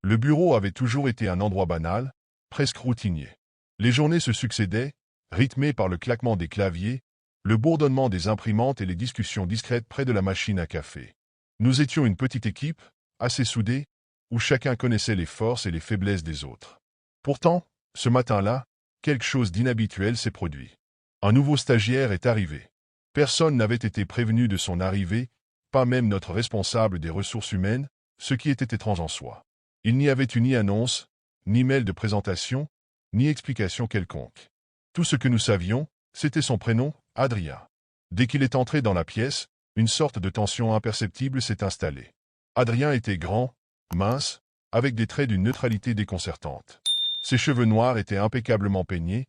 Le bureau avait toujours été un endroit banal, presque routinier. Les journées se succédaient, rythmées par le claquement des claviers, le bourdonnement des imprimantes et les discussions discrètes près de la machine à café. Nous étions une petite équipe, assez soudée, où chacun connaissait les forces et les faiblesses des autres. Pourtant, ce matin-là, quelque chose d'inhabituel s'est produit. Un nouveau stagiaire est arrivé. Personne n'avait été prévenu de son arrivée, pas même notre responsable des ressources humaines, ce qui était étrange en soi. Il n'y avait eu ni annonce, ni mail de présentation, ni explication quelconque. Tout ce que nous savions, c'était son prénom, Adrien. Dès qu'il est entré dans la pièce, une sorte de tension imperceptible s'est installée. Adrien était grand, mince, avec des traits d'une neutralité déconcertante. Ses cheveux noirs étaient impeccablement peignés,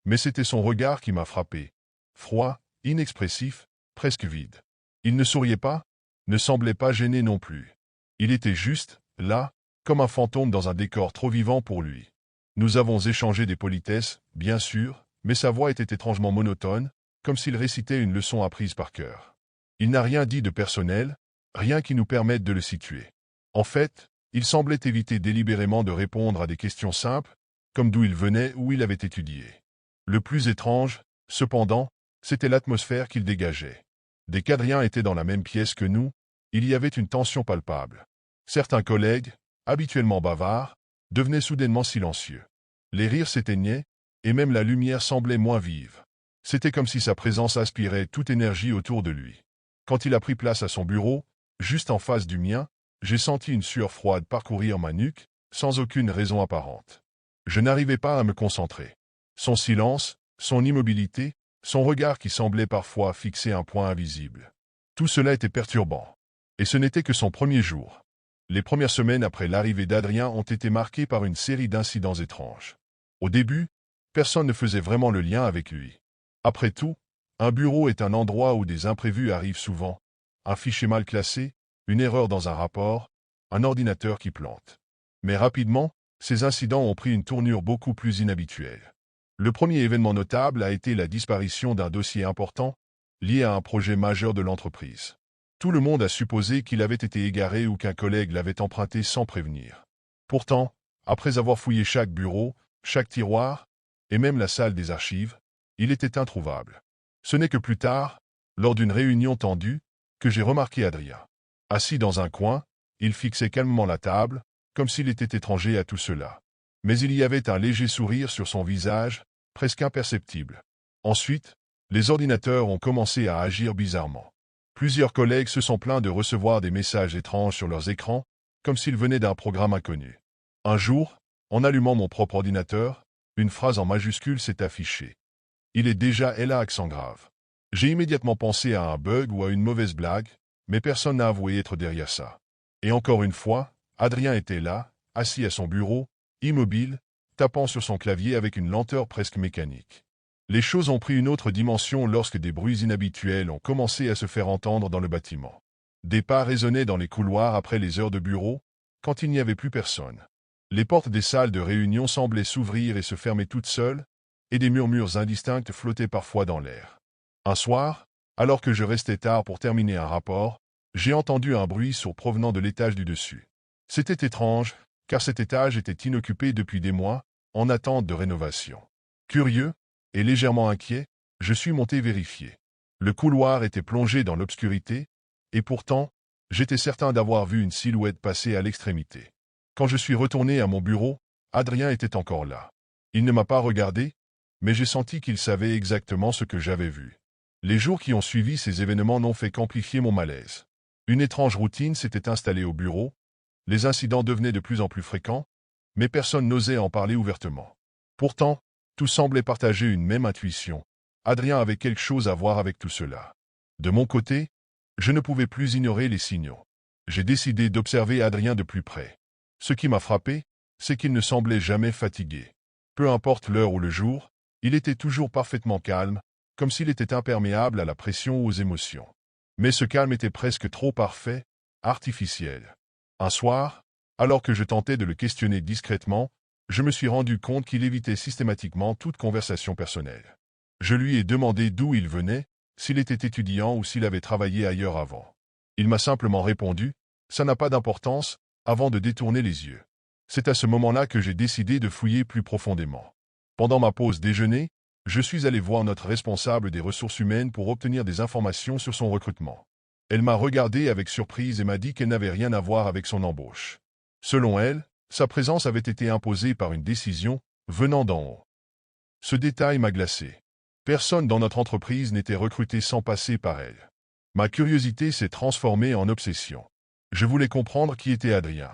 mais c'était son regard qui m'a frappé. Froid, inexpressif, presque vide. Il ne souriait pas, ne semblait pas gêné non plus. Il était juste, là, comme un fantôme dans un décor trop vivant pour lui. Nous avons échangé des politesses, bien sûr, mais sa voix était étrangement monotone, comme s'il récitait une leçon apprise par cœur. Il n'a rien dit de personnel, rien qui nous permette de le situer. En fait, il semblait éviter délibérément de répondre à des questions simples, comme d'où il venait ou où il avait étudié. Le plus étrange, cependant, c'était l'atmosphère qu'il dégageait. Dès qu'Adrien était dans la même pièce que nous, il y avait une tension palpable. Certains collègues, habituellement bavards, devenaient soudainement silencieux. Les rires s'éteignaient, et même la lumière semblait moins vive. C'était comme si sa présence aspirait toute énergie autour de lui. Quand il a pris place à son bureau, juste en face du mien, j'ai senti une sueur froide parcourir ma nuque, sans aucune raison apparente. Je n'arrivais pas à me concentrer. Son silence, son immobilité, son regard qui semblait parfois fixer un point invisible. Tout cela était perturbant. Et ce n'était que son premier jour. Les premières semaines après l'arrivée d'Adrien ont été marquées par une série d'incidents étranges. Au début, personne ne faisait vraiment le lien avec lui. Après tout, un bureau est un endroit où des imprévus arrivent souvent. Un fichier mal classé, une erreur dans un rapport, un ordinateur qui plante. Mais rapidement, ces incidents ont pris une tournure beaucoup plus inhabituelle. Le premier événement notable a été la disparition d'un dossier important, lié à un projet majeur de l'entreprise. Tout le monde a supposé qu'il avait été égaré ou qu'un collègue l'avait emprunté sans prévenir. Pourtant, après avoir fouillé chaque bureau, chaque tiroir, et même la salle des archives, il était introuvable. Ce n'est que plus tard, lors d'une réunion tendue, que j'ai remarqué Adrien. Assis dans un coin, il fixait calmement la table, comme s'il était étranger à tout cela. Mais il y avait un léger sourire sur son visage, presque imperceptible. Ensuite, les ordinateurs ont commencé à agir bizarrement. Plusieurs collègues se sont plaints de recevoir des messages étranges sur leurs écrans, comme s'ils venaient d'un programme inconnu. Un jour, en allumant mon propre ordinateur, une phrase en majuscule s'est affichée. Il est déjà là, accent grave. J'ai immédiatement pensé à un bug ou à une mauvaise blague, mais personne n'a avoué être derrière ça. Et encore une fois, Adrien était là, assis à son bureau, immobile, tapant sur son clavier avec une lenteur presque mécanique. Les choses ont pris une autre dimension lorsque des bruits inhabituels ont commencé à se faire entendre dans le bâtiment. Des pas résonnaient dans les couloirs après les heures de bureau, quand il n'y avait plus personne. Les portes des salles de réunion semblaient s'ouvrir et se fermer toutes seules, et des murmures indistincts flottaient parfois dans l'air. Un soir, alors que je restais tard pour terminer un rapport, j'ai entendu un bruit sourd provenant de l'étage du dessus. C'était étrange, car cet étage était inoccupé depuis des mois, en attente de rénovation. Curieux, et légèrement inquiet, je suis monté vérifier. Le couloir était plongé dans l'obscurité, et pourtant, j'étais certain d'avoir vu une silhouette passer à l'extrémité. Quand je suis retourné à mon bureau, Adrien était encore là. Il ne m'a pas regardé, mais j'ai senti qu'il savait exactement ce que j'avais vu. Les jours qui ont suivi ces événements n'ont fait qu'amplifier mon malaise. Une étrange routine s'était installée au bureau, les incidents devenaient de plus en plus fréquents, mais personne n'osait en parler ouvertement. Pourtant, tout semblait partager une même intuition. Adrien avait quelque chose à voir avec tout cela. De mon côté, je ne pouvais plus ignorer les signaux. J'ai décidé d'observer Adrien de plus près. Ce qui m'a frappé, c'est qu'il ne semblait jamais fatigué. Peu importe l'heure ou le jour, il était toujours parfaitement calme, comme s'il était imperméable à la pression ou aux émotions. Mais ce calme était presque trop parfait, artificiel. Un soir, alors que je tentais de le questionner discrètement, je me suis rendu compte qu'il évitait systématiquement toute conversation personnelle. Je lui ai demandé d'où il venait, s'il était étudiant ou s'il avait travaillé ailleurs avant. Il m'a simplement répondu « ça n'a pas d'importance » avant de détourner les yeux. C'est à ce moment-là que j'ai décidé de fouiller plus profondément. Pendant ma pause déjeuner, je suis allé voir notre responsable des ressources humaines pour obtenir des informations sur son recrutement. Elle m'a regardé avec surprise et m'a dit qu'elle n'avait rien à voir avec son embauche. Selon elle, sa présence avait été imposée par une décision venant d'en haut. Ce détail m'a glacé. Personne dans notre entreprise n'était recruté sans passer par elle. Ma curiosité s'est transformée en obsession. Je voulais comprendre qui était Adrien.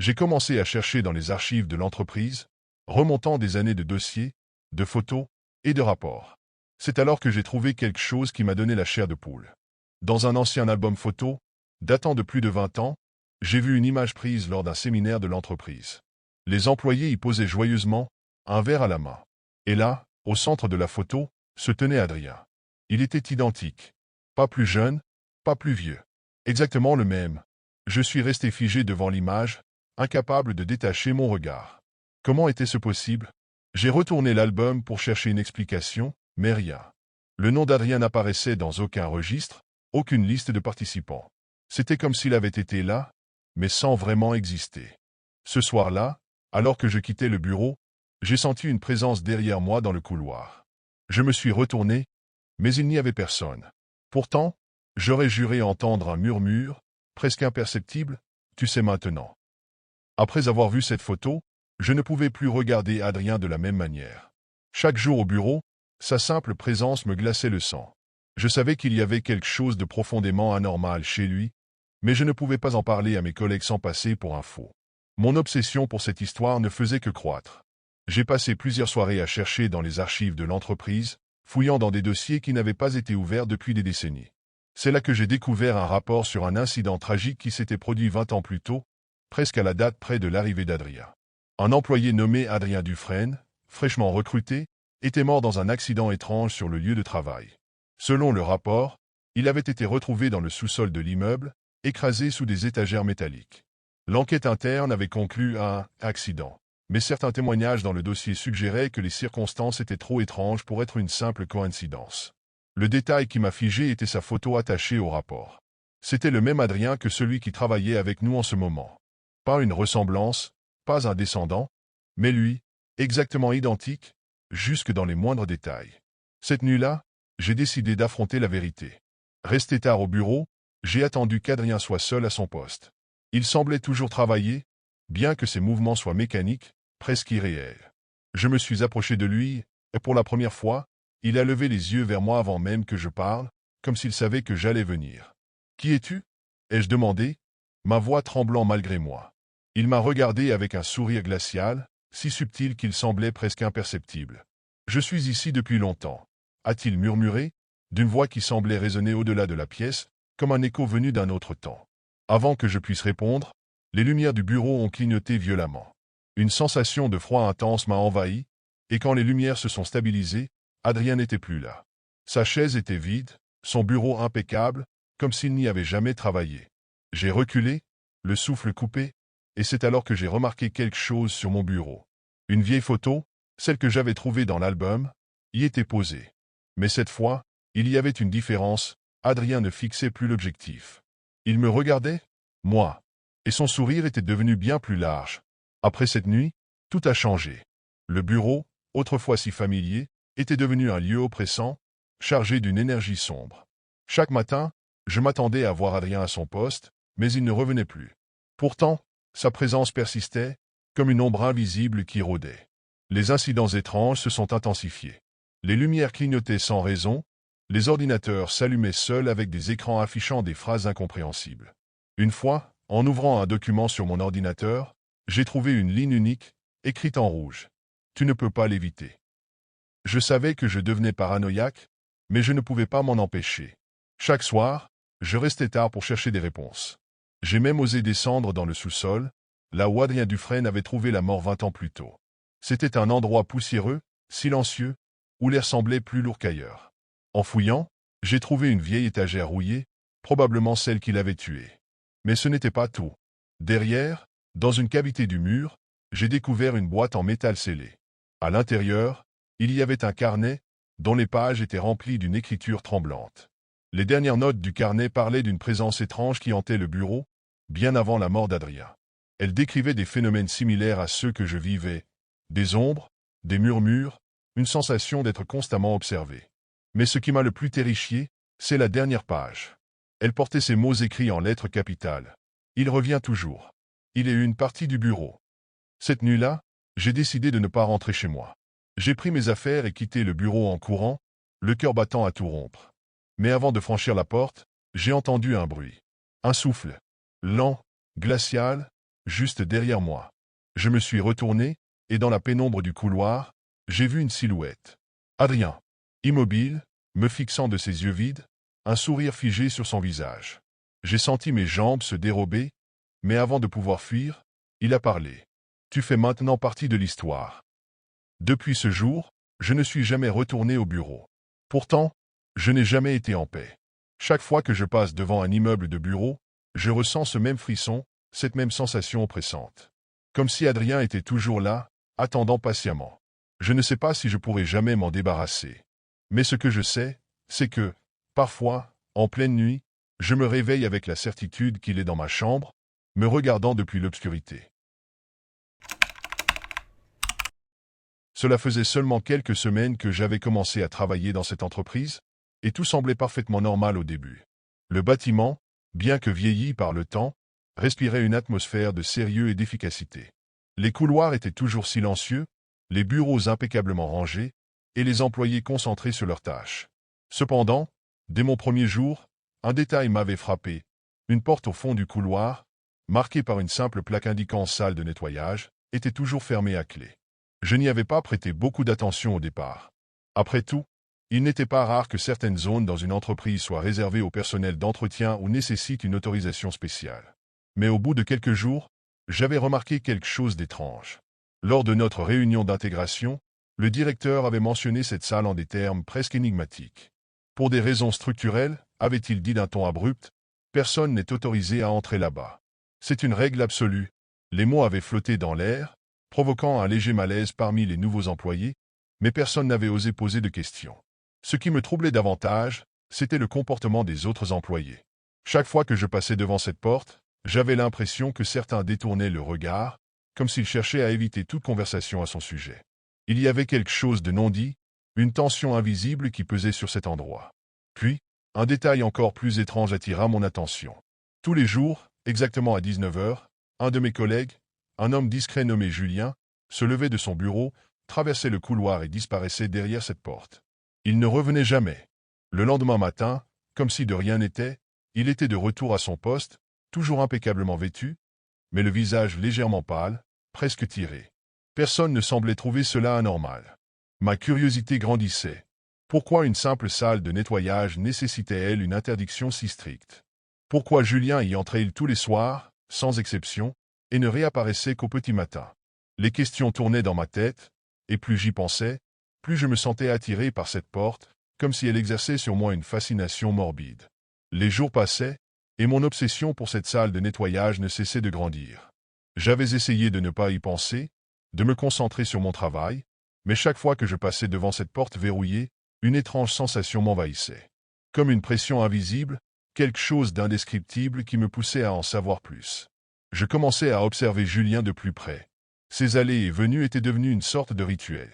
J'ai commencé à chercher dans les archives de l'entreprise, remontant des années de dossiers, de photos et de rapports. C'est alors que j'ai trouvé quelque chose qui m'a donné la chair de poule. Dans un ancien album photo, datant de plus de 20 ans, j'ai vu une image prise lors d'un séminaire de l'entreprise. Les employés y posaient joyeusement, un verre à la main. Et là, au centre de la photo, se tenait Adrien. Il était identique. Pas plus jeune, pas plus vieux. Exactement le même. Je suis resté figé devant l'image, incapable de détacher mon regard. Comment était-ce possible? J'ai retourné l'album pour chercher une explication, mais rien. Le nom d'Adrien n'apparaissait dans aucun registre, aucune liste de participants. C'était comme s'il avait été là, mais sans vraiment exister. Ce soir-là, alors que je quittais le bureau, j'ai senti une présence derrière moi dans le couloir. Je me suis retourné, mais il n'y avait personne. Pourtant, j'aurais juré entendre un murmure, presque imperceptible, « Tu sais maintenant ». Après avoir vu cette photo, je ne pouvais plus regarder Adrien de la même manière. Chaque jour au bureau, sa simple présence me glaçait le sang. Je savais qu'il y avait quelque chose de profondément anormal chez lui, mais je ne pouvais pas en parler à mes collègues sans passer pour un faux. Mon obsession pour cette histoire ne faisait que croître. J'ai passé plusieurs soirées à chercher dans les archives de l'entreprise, fouillant dans des dossiers qui n'avaient pas été ouverts depuis des décennies. C'est là que j'ai découvert un rapport sur un incident tragique qui s'était produit 20 ans plus tôt, presque à la date près de l'arrivée d'Adrien. Un employé nommé Adrien Dufresne, fraîchement recruté, était mort dans un accident étrange sur le lieu de travail. Selon le rapport, il avait été retrouvé dans le sous-sol de l'immeuble, écrasé sous des étagères métalliques. L'enquête interne avait conclu à un accident, mais certains témoignages dans le dossier suggéraient que les circonstances étaient trop étranges pour être une simple coïncidence. Le détail qui m'a figé était sa photo attachée au rapport. C'était le même Adrien que celui qui travaillait avec nous en ce moment. Pas une ressemblance, pas un descendant, mais lui, exactement identique, jusque dans les moindres détails. Cette nuit-là, j'ai décidé d'affronter la vérité. Resté tard au bureau, j'ai attendu qu'Adrien soit seul à son poste. Il semblait toujours travailler, bien que ses mouvements soient mécaniques, presque irréels. Je me suis approché de lui, et pour la première fois, il a levé les yeux vers moi avant même que je parle, comme s'il savait que j'allais venir. « Qui es-tu » ai-je demandé, ma voix tremblant malgré moi. Il m'a regardé avec un sourire glacial, si subtil qu'il semblait presque imperceptible. « Je suis ici depuis longtemps », a-t-il murmuré, d'une voix qui semblait résonner au-delà de la pièce, comme un écho venu d'un autre temps. Avant que je puisse répondre, les lumières du bureau ont clignoté violemment. Une sensation de froid intense m'a envahi, et quand les lumières se sont stabilisées, Adrien n'était plus là. Sa chaise était vide, son bureau impeccable, comme s'il n'y avait jamais travaillé. J'ai reculé, le souffle coupé, et c'est alors que j'ai remarqué quelque chose sur mon bureau. Une vieille photo, celle que j'avais trouvée dans l'album, y était posée. Mais cette fois, il y avait une différence, Adrien ne fixait plus l'objectif. Il me regardait, moi, et son sourire était devenu bien plus large. Après cette nuit, tout a changé. Le bureau, autrefois si familier, était devenu un lieu oppressant, chargé d'une énergie sombre. Chaque matin, je m'attendais à voir Adrien à son poste, mais il ne revenait plus. Pourtant, sa présence persistait, comme une ombre invisible qui rôdait. Les incidents étranges se sont intensifiés. Les lumières clignotaient sans raison, les ordinateurs s'allumaient seuls avec des écrans affichant des phrases incompréhensibles. Une fois, en ouvrant un document sur mon ordinateur, j'ai trouvé une ligne unique, écrite en rouge. « Tu ne peux pas l'éviter. » Je savais que je devenais paranoïaque, mais je ne pouvais pas m'en empêcher. Chaque soir, je restais tard pour chercher des réponses. J'ai même osé descendre dans le sous-sol, là où Adrien Dufresne avait trouvé la mort 20 ans plus tôt. C'était un endroit poussiéreux, silencieux, où l'air semblait plus lourd qu'ailleurs. En fouillant, j'ai trouvé une vieille étagère rouillée, probablement celle qui l'avait tué. Mais ce n'était pas tout. Derrière, dans une cavité du mur, j'ai découvert une boîte en métal scellée. À l'intérieur, il y avait un carnet, dont les pages étaient remplies d'une écriture tremblante. Les dernières notes du carnet parlaient d'une présence étrange qui hantait le bureau, bien avant la mort d'Adrien. Elle décrivait des phénomènes similaires à ceux que je vivais, des ombres, des murmures, une sensation d'être constamment observé. Mais ce qui m'a le plus terrifié, c'est la dernière page. Elle portait ces mots écrits en lettres capitales. Il revient toujours. Il est une partie du bureau. Cette nuit-là, j'ai décidé de ne pas rentrer chez moi. J'ai pris mes affaires et quitté le bureau en courant, le cœur battant à tout rompre. Mais avant de franchir la porte, j'ai entendu un bruit. Un souffle. Lent, glacial, juste derrière moi. Je me suis retourné, et dans la pénombre du couloir, j'ai vu une silhouette. Adrien. Immobile, me fixant de ses yeux vides, un sourire figé sur son visage. J'ai senti mes jambes se dérober, mais avant de pouvoir fuir, il a parlé. Tu fais maintenant partie de l'histoire. Depuis ce jour, je ne suis jamais retourné au bureau. Pourtant, je n'ai jamais été en paix. Chaque fois que je passe devant un immeuble de bureau, je ressens ce même frisson, cette même sensation oppressante. Comme si Adrien était toujours là, attendant patiemment. Je ne sais pas si je pourrai jamais m'en débarrasser. Mais ce que je sais, c'est que, parfois, en pleine nuit, je me réveille avec la certitude qu'il est dans ma chambre, me regardant depuis l'obscurité. Cela faisait seulement quelques semaines que j'avais commencé à travailler dans cette entreprise, et tout semblait parfaitement normal au début. Le bâtiment, bien que vieilli par le temps, respirait une atmosphère de sérieux et d'efficacité. Les couloirs étaient toujours silencieux, les bureaux impeccablement rangés, et les employés concentrés sur leurs tâches. Cependant, dès mon premier jour, un détail m'avait frappé. Une porte au fond du couloir, marquée par une simple plaque indiquant salle de nettoyage, était toujours fermée à clé. Je n'y avais pas prêté beaucoup d'attention au départ. Après tout, il n'était pas rare que certaines zones dans une entreprise soient réservées au personnel d'entretien ou nécessitent une autorisation spéciale. Mais au bout de quelques jours, j'avais remarqué quelque chose d'étrange. Lors de notre réunion d'intégration, le directeur avait mentionné cette salle en des termes presque énigmatiques. Pour des raisons structurelles, avait-il dit d'un ton abrupt, personne n'est autorisé à entrer là-bas. C'est une règle absolue. Les mots avaient flotté dans l'air, provoquant un léger malaise parmi les nouveaux employés, mais personne n'avait osé poser de questions. Ce qui me troublait davantage, c'était le comportement des autres employés. Chaque fois que je passais devant cette porte, j'avais l'impression que certains détournaient le regard, comme s'ils cherchaient à éviter toute conversation à son sujet. Il y avait quelque chose de non dit, une tension invisible qui pesait sur cet endroit. Puis, un détail encore plus étrange attira mon attention. Tous les jours, exactement à 19 heures, un de mes collègues, un homme discret nommé Julien, se levait de son bureau, traversait le couloir et disparaissait derrière cette porte. Il ne revenait jamais. Le lendemain matin, comme si de rien n'était, il était de retour à son poste, toujours impeccablement vêtu, mais le visage légèrement pâle, presque tiré. Personne ne semblait trouver cela anormal. Ma curiosité grandissait. Pourquoi une simple salle de nettoyage nécessitait-elle une interdiction si stricte? Pourquoi Julien y entrait-il tous les soirs, sans exception, et ne réapparaissait qu'au petit matin? Les questions tournaient dans ma tête, et plus j'y pensais, plus je me sentais attiré par cette porte, comme si elle exerçait sur moi une fascination morbide. Les jours passaient, et mon obsession pour cette salle de nettoyage ne cessait de grandir. J'avais essayé de ne pas y penser, de me concentrer sur mon travail, mais chaque fois que je passais devant cette porte verrouillée, une étrange sensation m'envahissait. Comme une pression invisible, quelque chose d'indescriptible qui me poussait à en savoir plus. Je commençais à observer Julien de plus près. Ses allées et venues étaient devenues une sorte de rituel.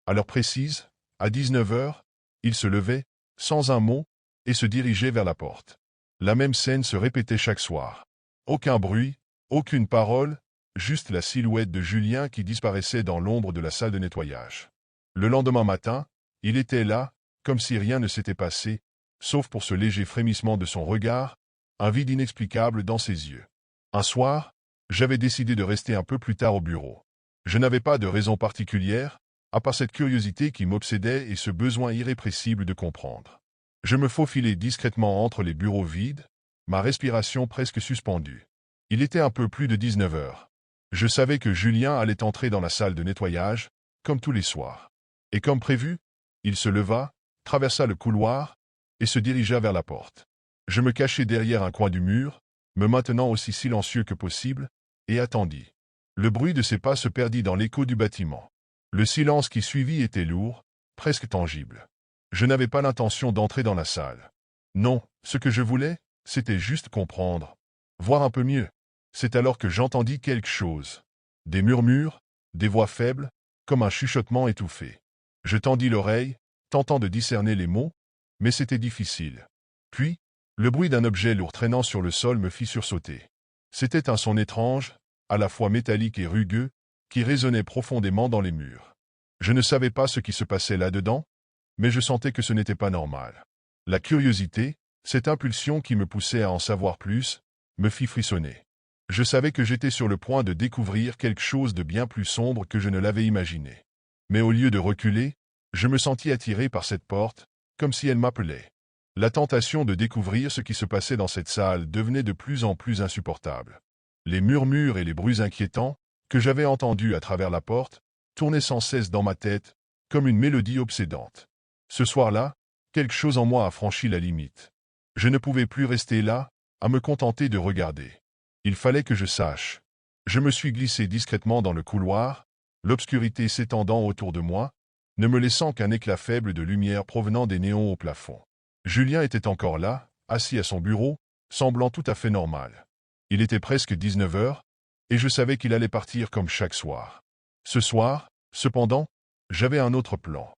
À l'heure précise, à 19 heures, il se levait, sans un mot, et se dirigeait vers la porte. La même scène se répétait chaque soir. Aucun bruit, aucune parole, juste la silhouette de Julien qui disparaissait dans l'ombre de la salle de nettoyage. Le lendemain matin, il était là, comme si rien ne s'était passé, sauf pour ce léger frémissement de son regard, un vide inexplicable dans ses yeux. Un soir, j'avais décidé de rester un peu plus tard au bureau. Je n'avais pas de raison particulière, à part cette curiosité qui m'obsédait et ce besoin irrépressible de comprendre. Je me faufilai discrètement entre les bureaux vides, ma respiration presque suspendue. Il était un peu plus de 19 heures. Je savais que Julien allait entrer dans la salle de nettoyage, comme tous les soirs. Et comme prévu, il se leva, traversa le couloir, et se dirigea vers la porte. Je me cachai derrière un coin du mur, me maintenant aussi silencieux que possible, et attendis. Le bruit de ses pas se perdit dans l'écho du bâtiment. Le silence qui suivit était lourd, presque tangible. Je n'avais pas l'intention d'entrer dans la salle. Non, ce que je voulais, c'était juste comprendre, voir un peu mieux. C'est alors que j'entendis quelque chose. Des murmures, des voix faibles, comme un chuchotement étouffé. Je tendis l'oreille, tentant de discerner les mots, mais c'était difficile. Puis, le bruit d'un objet lourd traînant sur le sol me fit sursauter. C'était un son étrange, à la fois métallique et rugueux, qui résonnait profondément dans les murs. Je ne savais pas ce qui se passait là-dedans, mais je sentais que ce n'était pas normal. La curiosité, cette impulsion qui me poussait à en savoir plus, me fit frissonner. Je savais que j'étais sur le point de découvrir quelque chose de bien plus sombre que je ne l'avais imaginé. Mais au lieu de reculer, je me sentis attiré par cette porte, comme si elle m'appelait. La tentation de découvrir ce qui se passait dans cette salle devenait de plus en plus insupportable. Les murmures et les bruits inquiétants, que j'avais entendus à travers la porte, tournaient sans cesse dans ma tête, comme une mélodie obsédante. Ce soir-là, quelque chose en moi a franchi la limite. Je ne pouvais plus rester là, à me contenter de regarder. Il fallait que je sache. Je me suis glissé discrètement dans le couloir, l'obscurité s'étendant autour de moi, ne me laissant qu'un éclat faible de lumière provenant des néons au plafond. Julien était encore là, assis à son bureau, semblant tout à fait normal. Il était presque 19 heures, et je savais qu'il allait partir comme chaque soir. Ce soir, cependant, j'avais un autre plan.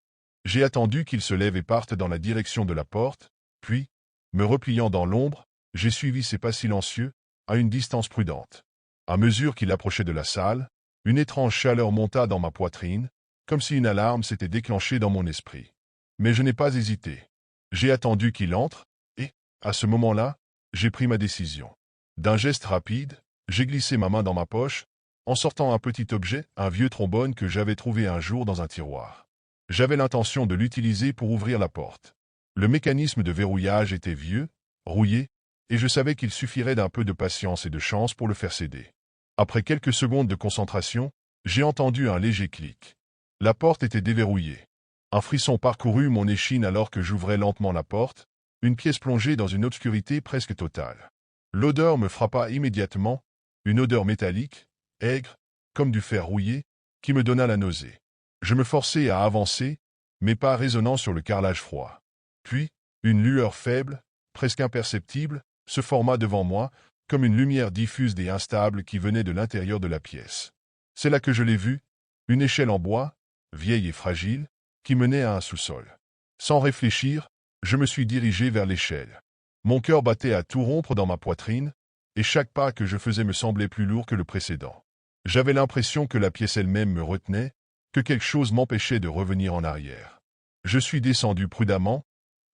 J'ai attendu qu'il se lève et parte dans la direction de la porte, puis, me repliant dans l'ombre, j'ai suivi ses pas silencieux, à une distance prudente. À mesure qu'il approchait de la salle, une étrange chaleur monta dans ma poitrine, comme si une alarme s'était déclenchée dans mon esprit. Mais je n'ai pas hésité. J'ai attendu qu'il entre, et, à ce moment-là, j'ai pris ma décision. D'un geste rapide, j'ai glissé ma main dans ma poche, en sortant un petit objet, un vieux trombone que j'avais trouvé un jour dans un tiroir. J'avais l'intention de l'utiliser pour ouvrir la porte. Le mécanisme de verrouillage était vieux, rouillé, et je savais qu'il suffirait d'un peu de patience et de chance pour le faire céder. Après quelques secondes de concentration, j'ai entendu un léger clic. La porte était déverrouillée. Un frisson parcourut mon échine alors que j'ouvrais lentement la porte, une pièce plongée dans une obscurité presque totale. L'odeur me frappa immédiatement, une odeur métallique, aigre, comme du fer rouillé, qui me donna la nausée. Je me forçai à avancer, mes pas résonnant sur le carrelage froid. Puis, une lueur faible, presque imperceptible, se forma devant moi, comme une lumière diffuse et instable qui venait de l'intérieur de la pièce. C'est là que je l'ai vue, une échelle en bois, vieille et fragile, qui menait à un sous-sol. Sans réfléchir, je me suis dirigé vers l'échelle. Mon cœur battait à tout rompre dans ma poitrine, et chaque pas que je faisais me semblait plus lourd que le précédent. J'avais l'impression que la pièce elle-même me retenait, que quelque chose m'empêchait de revenir en arrière. Je suis descendu prudemment,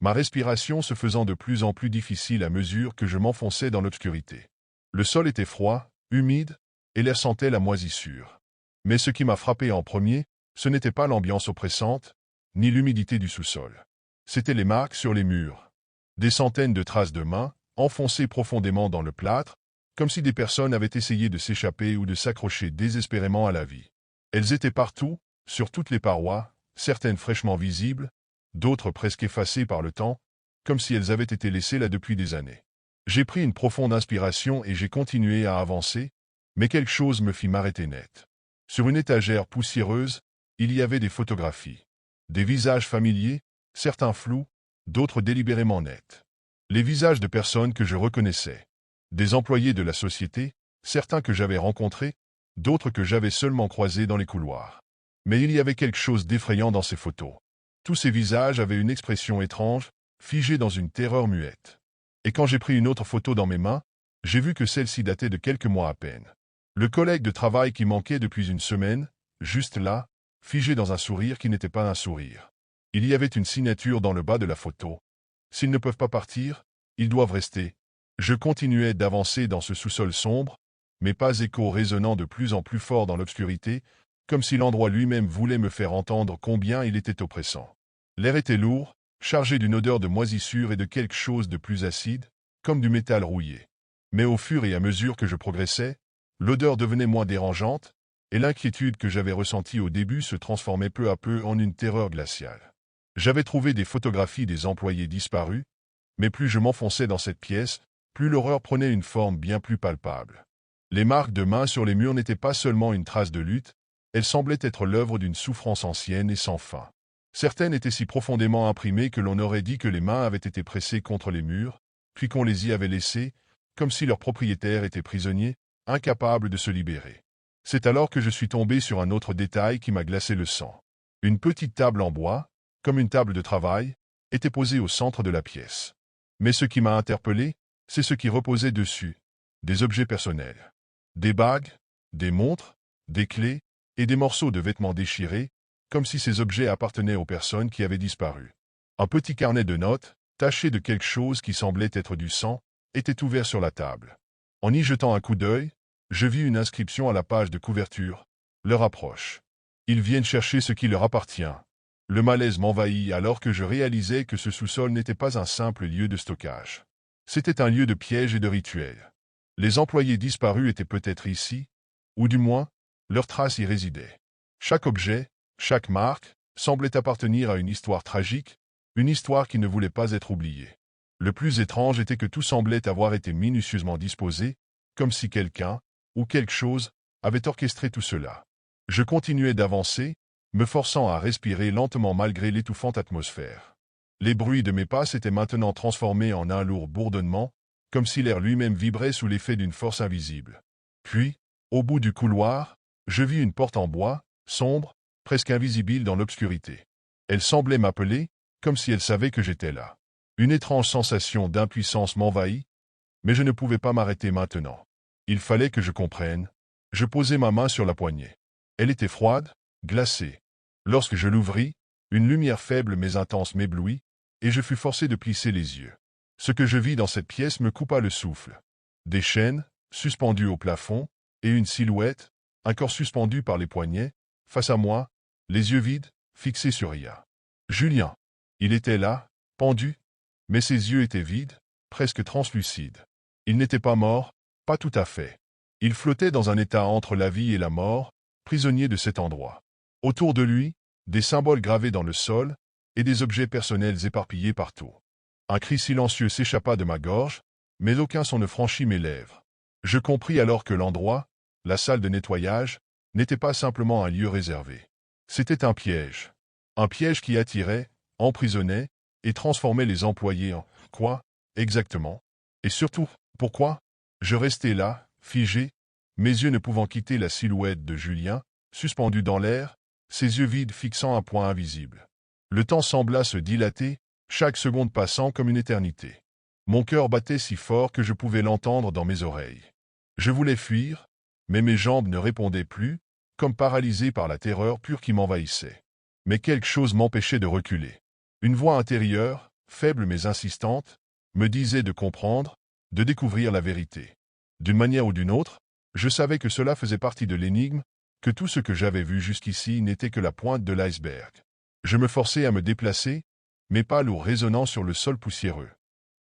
ma respiration se faisant de plus en plus difficile à mesure que je m'enfonçais dans l'obscurité. Le sol était froid, humide, et l'air sentait la moisissure. Mais ce qui m'a frappé en premier, ce n'était pas l'ambiance oppressante, ni l'humidité du sous-sol. C'étaient les marques sur les murs. Des centaines de traces de mains, enfoncées profondément dans le plâtre, comme si des personnes avaient essayé de s'échapper ou de s'accrocher désespérément à la vie. Elles étaient partout, sur toutes les parois, certaines fraîchement visibles, d'autres presque effacées par le temps, comme si elles avaient été laissées là depuis des années. J'ai pris une profonde inspiration et j'ai continué à avancer, mais quelque chose me fit m'arrêter net. Sur une étagère poussiéreuse, il y avait des photographies. Des visages familiers, certains flous, d'autres délibérément nets. Les visages de personnes que je reconnaissais. Des employés de la société, certains que j'avais rencontrés, d'autres que j'avais seulement croisés dans les couloirs. Mais il y avait quelque chose d'effrayant dans ces photos. Tous ces visages avaient une expression étrange, figée dans une terreur muette. Et quand j'ai pris une autre photo dans mes mains, j'ai vu que celle-ci datait de quelques mois à peine. Le collègue de travail qui manquait depuis une semaine, juste là, figé dans un sourire qui n'était pas un sourire. Il y avait une signature dans le bas de la photo. S'ils ne peuvent pas partir, ils doivent rester. Je continuais d'avancer dans ce sous-sol sombre, mes pas échos résonnant de plus en plus fort dans l'obscurité, comme si l'endroit lui-même voulait me faire entendre combien il était oppressant. L'air était lourd, chargé d'une odeur de moisissure et de quelque chose de plus acide, comme du métal rouillé. Mais au fur et à mesure que je progressais, l'odeur devenait moins dérangeante, et l'inquiétude que j'avais ressentie au début se transformait peu à peu en une terreur glaciale. J'avais trouvé des photographies des employés disparus, mais plus je m'enfonçais dans cette pièce, plus l'horreur prenait une forme bien plus palpable. Les marques de mains sur les murs n'étaient pas seulement une trace de lutte, elles semblaient être l'œuvre d'une souffrance ancienne et sans fin. Certaines étaient si profondément imprimées que l'on aurait dit que les mains avaient été pressées contre les murs, puis qu'on les y avait laissées, comme si leur propriétaire était prisonnier, incapable de se libérer. C'est alors que je suis tombé sur un autre détail qui m'a glacé le sang. Une petite table en bois, comme une table de travail, était posée au centre de la pièce. Mais ce qui m'a interpellé, c'est ce qui reposait dessus. Des objets personnels. Des bagues, des montres, des clés et des morceaux de vêtements déchirés, comme si ces objets appartenaient aux personnes qui avaient disparu. Un petit carnet de notes, taché de quelque chose qui semblait être du sang, était ouvert sur la table. En y jetant un coup d'œil, je vis une inscription à la page de couverture. Leur approche. Ils viennent chercher ce qui leur appartient. Le malaise m'envahit alors que je réalisais que ce sous-sol n'était pas un simple lieu de stockage. C'était un lieu de piège et de rituel. Les employés disparus étaient peut-être ici, ou du moins, leurs traces y résidaient. Chaque objet, chaque marque, semblait appartenir à une histoire tragique, une histoire qui ne voulait pas être oubliée. Le plus étrange était que tout semblait avoir été minutieusement disposé, comme si quelqu'un, ou quelque chose, avait orchestré tout cela. Je continuais d'avancer, me forçant à respirer lentement malgré l'étouffante atmosphère. Les bruits de mes pas s'étaient maintenant transformés en un lourd bourdonnement, comme si l'air lui-même vibrait sous l'effet d'une force invisible. Puis, au bout du couloir, je vis une porte en bois, sombre, presque invisible dans l'obscurité. Elle semblait m'appeler, comme si elle savait que j'étais là. Une étrange sensation d'impuissance m'envahit, mais je ne pouvais pas m'arrêter maintenant. Il fallait que je comprenne. Je posai ma main sur la poignée. Elle était froide, glacée. Lorsque je l'ouvris, une lumière faible mais intense m'éblouit, et je fus forcé de plisser les yeux. Ce que je vis dans cette pièce me coupa le souffle. Des chaînes, suspendues au plafond, et une silhouette, un corps suspendu par les poignets, face à moi, les yeux vides, fixés sur rien. Julien. Il était là, pendu, mais ses yeux étaient vides, presque translucides. Il n'était pas mort, pas tout à fait. Il flottait dans un état entre la vie et la mort, prisonnier de cet endroit. Autour de lui, des symboles gravés dans le sol, et des objets personnels éparpillés partout. Un cri silencieux s'échappa de ma gorge, mais aucun son ne franchit mes lèvres. Je compris alors que l'endroit, la salle de nettoyage, n'était pas simplement un lieu réservé. C'était un piège. Un piège qui attirait, emprisonnait, et transformait les employés en quoi, exactement? Et surtout, pourquoi? Je restais là, figé, mes yeux ne pouvant quitter la silhouette de Julien, suspendu dans l'air, ses yeux vides fixant un point invisible. Le temps sembla se dilater, chaque seconde passant comme une éternité. Mon cœur battait si fort que je pouvais l'entendre dans mes oreilles. Je voulais fuir, mais mes jambes ne répondaient plus, comme paralysées par la terreur pure qui m'envahissait. Mais quelque chose m'empêchait de reculer. Une voix intérieure, faible mais insistante, me disait de comprendre, de découvrir la vérité. D'une manière ou d'une autre, je savais que cela faisait partie de l'énigme, que tout ce que j'avais vu jusqu'ici n'était que la pointe de l'iceberg. Je me forçais à me déplacer, mes pas lourds résonnant sur le sol poussiéreux.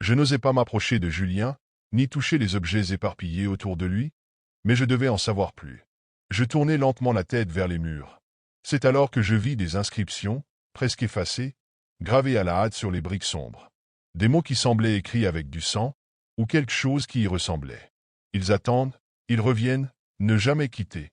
Je n'osais pas m'approcher de Julien, ni toucher les objets éparpillés autour de lui, mais je devais en savoir plus. Je tournai lentement la tête vers les murs. C'est alors que je vis des inscriptions, presque effacées, gravées à la hâte sur les briques sombres. Des mots qui semblaient écrits avec du sang, ou quelque chose qui y ressemblait. Ils attendent, ils reviennent, ne jamais quitter.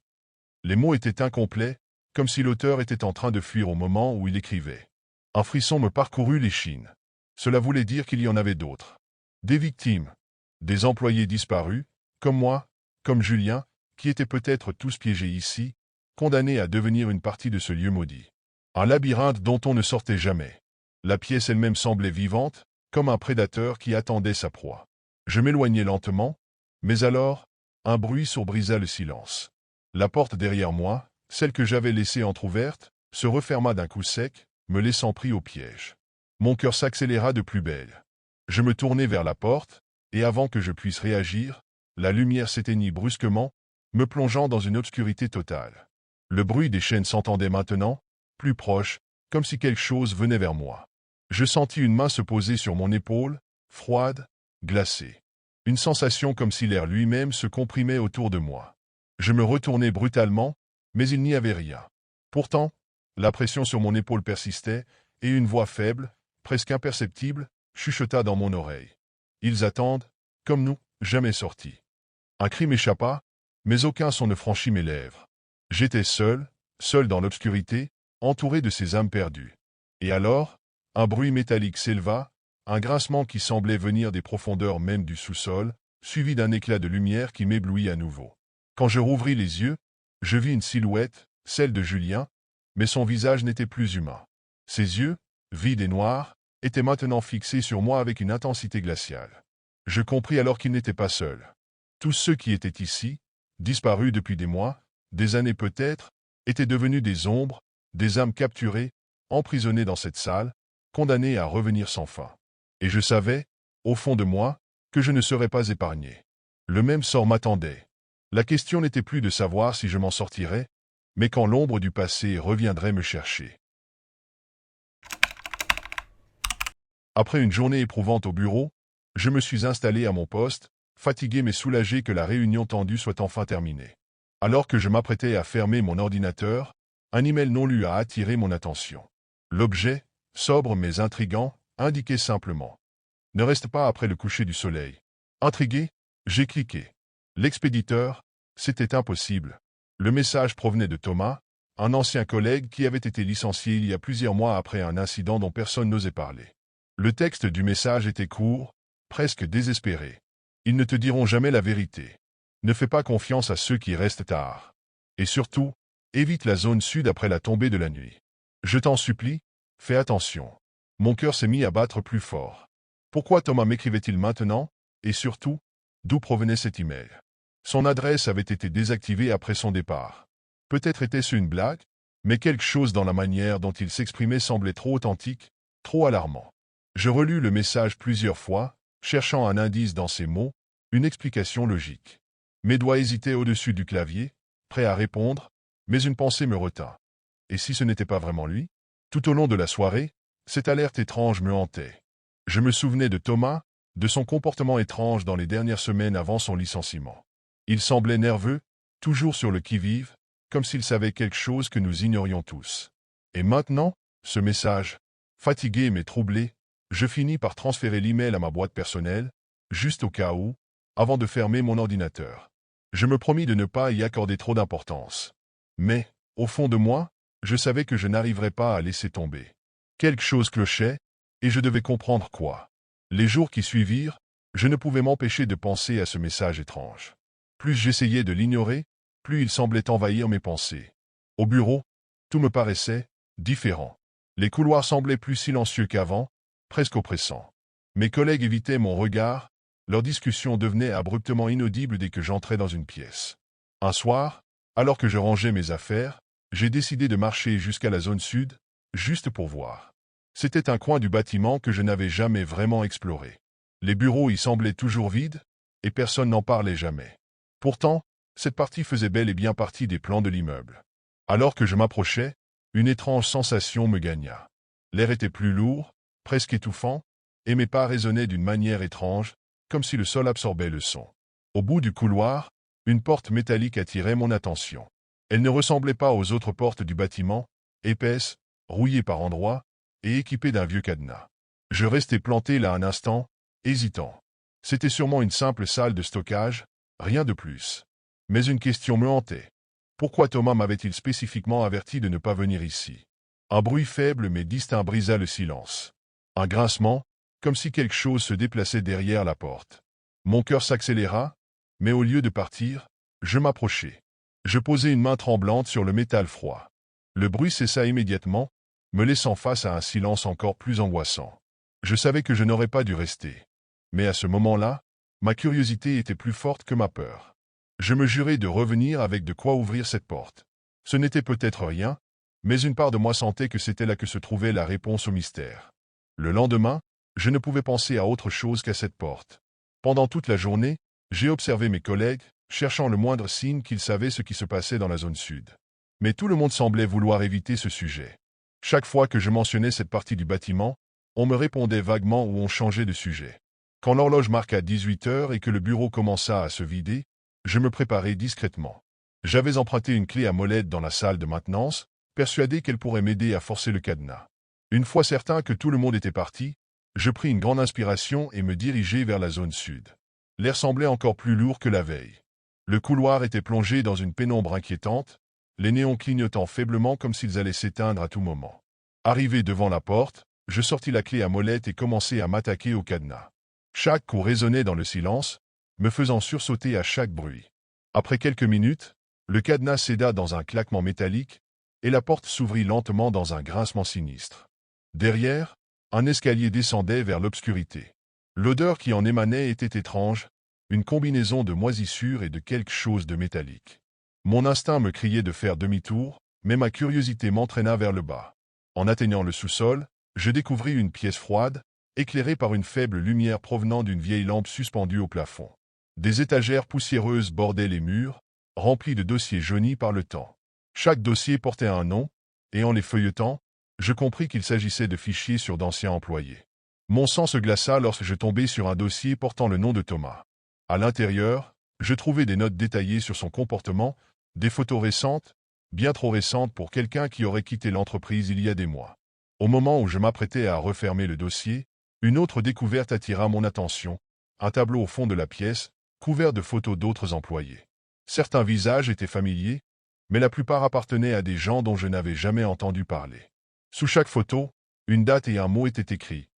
Les mots étaient incomplets, comme si l'auteur était en train de fuir au moment où il écrivait. Un frisson me parcourut l'échine. Cela voulait dire qu'il y en avait d'autres. Des victimes, des employés disparus, comme moi, comme Julien, qui étaient peut-être tous piégés ici, condamnés à devenir une partie de ce lieu maudit. Un labyrinthe dont on ne sortait jamais. La pièce elle-même semblait vivante, comme un prédateur qui attendait sa proie. Je m'éloignai lentement, mais alors, un bruit sourd brisa le silence. La porte derrière moi, celle que j'avais laissée entr'ouverte, se referma d'un coup sec, me laissant pris au piège. Mon cœur s'accéléra de plus belle. Je me tournai vers la porte, et avant que je puisse réagir, la lumière s'éteignit brusquement, me plongeant dans une obscurité totale. Le bruit des chaînes s'entendait maintenant, plus proche, comme si quelque chose venait vers moi. Je sentis une main se poser sur mon épaule, froide, glacée. Une sensation comme si l'air lui-même se comprimait autour de moi. Je me retournai brutalement, mais il n'y avait rien. Pourtant, la pression sur mon épaule persistait, et une voix faible, presque imperceptible, chuchota dans mon oreille. Ils attendent, comme nous, jamais sortis. Un cri m'échappa, mais aucun son ne franchit mes lèvres. J'étais seul, seul dans l'obscurité, entouré de ces âmes perdues. Et alors, un bruit métallique s'éleva, un grincement qui semblait venir des profondeurs même du sous-sol, suivi d'un éclat de lumière qui m'éblouit à nouveau. Quand je rouvris les yeux, je vis une silhouette, celle de Julien, mais son visage n'était plus humain. Ses yeux, vides et noirs, étaient maintenant fixés sur moi avec une intensité glaciale. Je compris alors qu'il n'était pas seul. Tous ceux qui étaient ici, disparus depuis des mois, des années peut-être, étaient devenus des ombres, des âmes capturées, emprisonnées dans cette salle, condamnées à revenir sans fin. Et je savais, au fond de moi, que je ne serais pas épargné. Le même sort m'attendait. La question n'était plus de savoir si je m'en sortirais, mais quand l'ombre du passé reviendrait me chercher. Après une journée éprouvante au bureau, je me suis installé à mon poste, fatigué mais soulagé que la réunion tendue soit enfin terminée. Alors que je m'apprêtais à fermer mon ordinateur, un email non lu a attiré mon attention. L'objet, sobre mais intrigant, indiquait simplement « Ne reste pas après le coucher du soleil ». Intrigué, j'ai cliqué. L'expéditeur, c'était impossible. Le message provenait de Thomas, un ancien collègue qui avait été licencié il y a plusieurs mois après un incident dont personne n'osait parler. Le texte du message était court, presque désespéré. Ils ne te diront jamais la vérité. Ne fais pas confiance à ceux qui restent tard. Et surtout, évite la zone sud après la tombée de la nuit. Je t'en supplie, fais attention. Mon cœur s'est mis à battre plus fort. Pourquoi Thomas m'écrivait-il maintenant? Et surtout, d'où provenait cet email? Son adresse avait été désactivée après son départ. Peut-être était-ce une blague, mais quelque chose dans la manière dont il s'exprimait semblait trop authentique, trop alarmant. Je relus le message plusieurs fois, cherchant un indice dans ces mots, une explication logique. Mes doigts hésitaient au-dessus du clavier, prêts à répondre, mais une pensée me retint. Et si ce n'était pas vraiment lui? Tout au long de la soirée, cette alerte étrange me hantait. Je me souvenais de Thomas, de son comportement étrange dans les dernières semaines avant son licenciement. Il semblait nerveux, toujours sur le qui-vive, comme s'il savait quelque chose que nous ignorions tous. Et maintenant, ce message, fatigué mais troublé, je finis par transférer l'email à ma boîte personnelle, juste au cas où, avant de fermer mon ordinateur. Je me promis de ne pas y accorder trop d'importance. Mais, au fond de moi, je savais que je n'arriverais pas à laisser tomber. Quelque chose clochait, et je devais comprendre quoi. Les jours qui suivirent, je ne pouvais m'empêcher de penser à ce message étrange. Plus j'essayais de l'ignorer, plus il semblait envahir mes pensées. Au bureau, tout me paraissait différent. Les couloirs semblaient plus silencieux qu'avant, presque oppressants. Mes collègues évitaient mon regard, leur discussion devenait abruptement inaudible dès que j'entrais dans une pièce. Un soir, alors que je rangeais mes affaires, j'ai décidé de marcher jusqu'à la zone sud, juste pour voir. C'était un coin du bâtiment que je n'avais jamais vraiment exploré. Les bureaux y semblaient toujours vides, et personne n'en parlait jamais. Pourtant, cette partie faisait bel et bien partie des plans de l'immeuble. Alors que je m'approchais, une étrange sensation me gagna. L'air était plus lourd, presque étouffant, et mes pas résonnaient d'une manière étrange, comme si le sol absorbait le son. Au bout du couloir, une porte métallique attirait mon attention. Elle ne ressemblait pas aux autres portes du bâtiment, épaisse, rouillée par endroits, et équipée d'un vieux cadenas. Je restai planté là un instant, hésitant. C'était sûrement une simple salle de stockage, rien de plus. Mais une question me hantait. Pourquoi Thomas m'avait-il spécifiquement averti de ne pas venir ici? Un bruit faible mais distinct brisa le silence. Un grincement, comme si quelque chose se déplaçait derrière la porte. Mon cœur s'accéléra, mais au lieu de partir, je m'approchai. Je posai une main tremblante sur le métal froid. Le bruit cessa immédiatement, me laissant face à un silence encore plus angoissant. Je savais que je n'aurais pas dû rester. Mais à ce moment-là, ma curiosité était plus forte que ma peur. Je me jurai de revenir avec de quoi ouvrir cette porte. Ce n'était peut-être rien, mais une part de moi sentait que c'était là que se trouvait la réponse au mystère. Le lendemain, je ne pouvais penser à autre chose qu'à cette porte. Pendant toute la journée, j'ai observé mes collègues, cherchant le moindre signe qu'ils savaient ce qui se passait dans la zone sud. Mais tout le monde semblait vouloir éviter ce sujet. Chaque fois que je mentionnais cette partie du bâtiment, on me répondait vaguement ou on changeait de sujet. Quand l'horloge marqua 18 heures et que le bureau commença à se vider, je me préparai discrètement. J'avais emprunté une clé à molette dans la salle de maintenance, persuadé qu'elle pourrait m'aider à forcer le cadenas. Une fois certain que tout le monde était parti, je pris une grande inspiration et me dirigeai vers la zone sud. L'air semblait encore plus lourd que la veille. Le couloir était plongé dans une pénombre inquiétante, les néons clignotant faiblement comme s'ils allaient s'éteindre à tout moment. Arrivé devant la porte, je sortis la clé à molette et commençai à m'attaquer au cadenas. Chaque coup résonnait dans le silence, me faisant sursauter à chaque bruit. Après quelques minutes, le cadenas céda dans un claquement métallique, et la porte s'ouvrit lentement dans un grincement sinistre. Derrière, un escalier descendait vers l'obscurité. L'odeur qui en émanait était étrange, une combinaison de moisissure et de quelque chose de métallique. Mon instinct me criait de faire demi-tour, mais ma curiosité m'entraîna vers le bas. En atteignant le sous-sol, je découvris une pièce froide, éclairée par une faible lumière provenant d'une vieille lampe suspendue au plafond. Des étagères poussiéreuses bordaient les murs, remplies de dossiers jaunis par le temps. Chaque dossier portait un nom, et en les feuilletant, je compris qu'il s'agissait de fichiers sur d'anciens employés. Mon sang se glaça lorsque je tombai sur un dossier portant le nom de Thomas. À l'intérieur, je trouvai des notes détaillées sur son comportement, des photos récentes, bien trop récentes pour quelqu'un qui aurait quitté l'entreprise il y a des mois. Au moment où je m'apprêtais à refermer le dossier, une autre découverte attira mon attention, un tableau au fond de la pièce, couvert de photos d'autres employés. Certains visages étaient familiers, mais la plupart appartenaient à des gens dont je n'avais jamais entendu parler. Sous chaque photo, une date et un mot étaient écrits.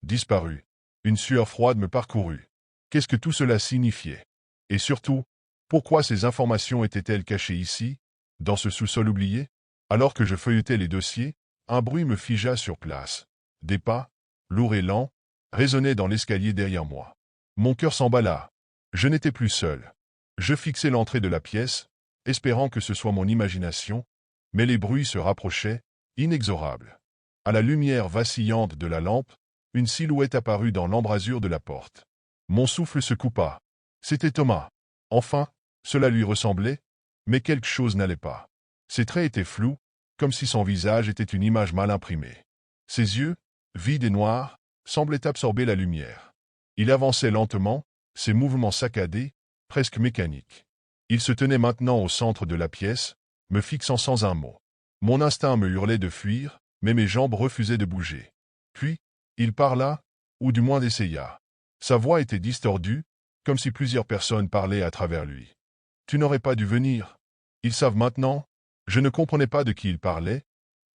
Disparu. Une sueur froide me parcourut. Qu'est-ce que tout cela signifiait? Et surtout, pourquoi ces informations étaient-elles cachées ici, dans ce sous-sol oublié? Alors que je feuilletais les dossiers, un bruit me figea sur place. Des pas, lourds et lents, résonnaient dans l'escalier derrière moi. Mon cœur s'emballa. Je n'étais plus seul. Je fixai l'entrée de la pièce, espérant que ce soit mon imagination, mais les bruits se rapprochaient, inexorables. À la lumière vacillante de la lampe, une silhouette apparut dans l'embrasure de la porte. Mon souffle se coupa. C'était Thomas. Enfin, cela lui ressemblait, mais quelque chose n'allait pas. Ses traits étaient flous, comme si son visage était une image mal imprimée. Ses yeux, vides et noirs, semblaient absorber la lumière. Il avançait lentement, ses mouvements saccadés, presque mécaniques. Il se tenait maintenant au centre de la pièce, me fixant sans un mot. Mon instinct me hurlait de fuir, mais mes jambes refusaient de bouger. Puis, il parla, ou du moins essaya. Sa voix était distordue, comme si plusieurs personnes parlaient à travers lui. « Tu n'aurais pas dû venir. Ils savent maintenant. » Je ne comprenais pas de qui il parlait,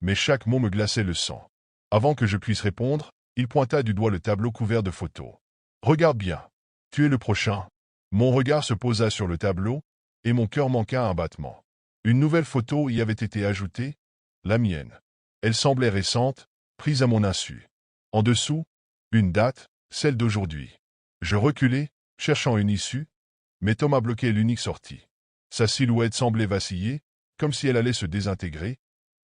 mais chaque mot me glaçait le sang. Avant que je puisse répondre, il pointa du doigt le tableau couvert de photos. « Regarde bien. Tu es le prochain. » Mon regard se posa sur le tableau, et mon cœur manqua un battement. Une nouvelle photo y avait été ajoutée, la mienne. Elle semblait récente, prise à mon insu. En dessous, une date, celle d'aujourd'hui. Je reculai, cherchant une issue, mais Thomas bloquait l'unique sortie. Sa silhouette semblait vaciller, comme si elle allait se désintégrer,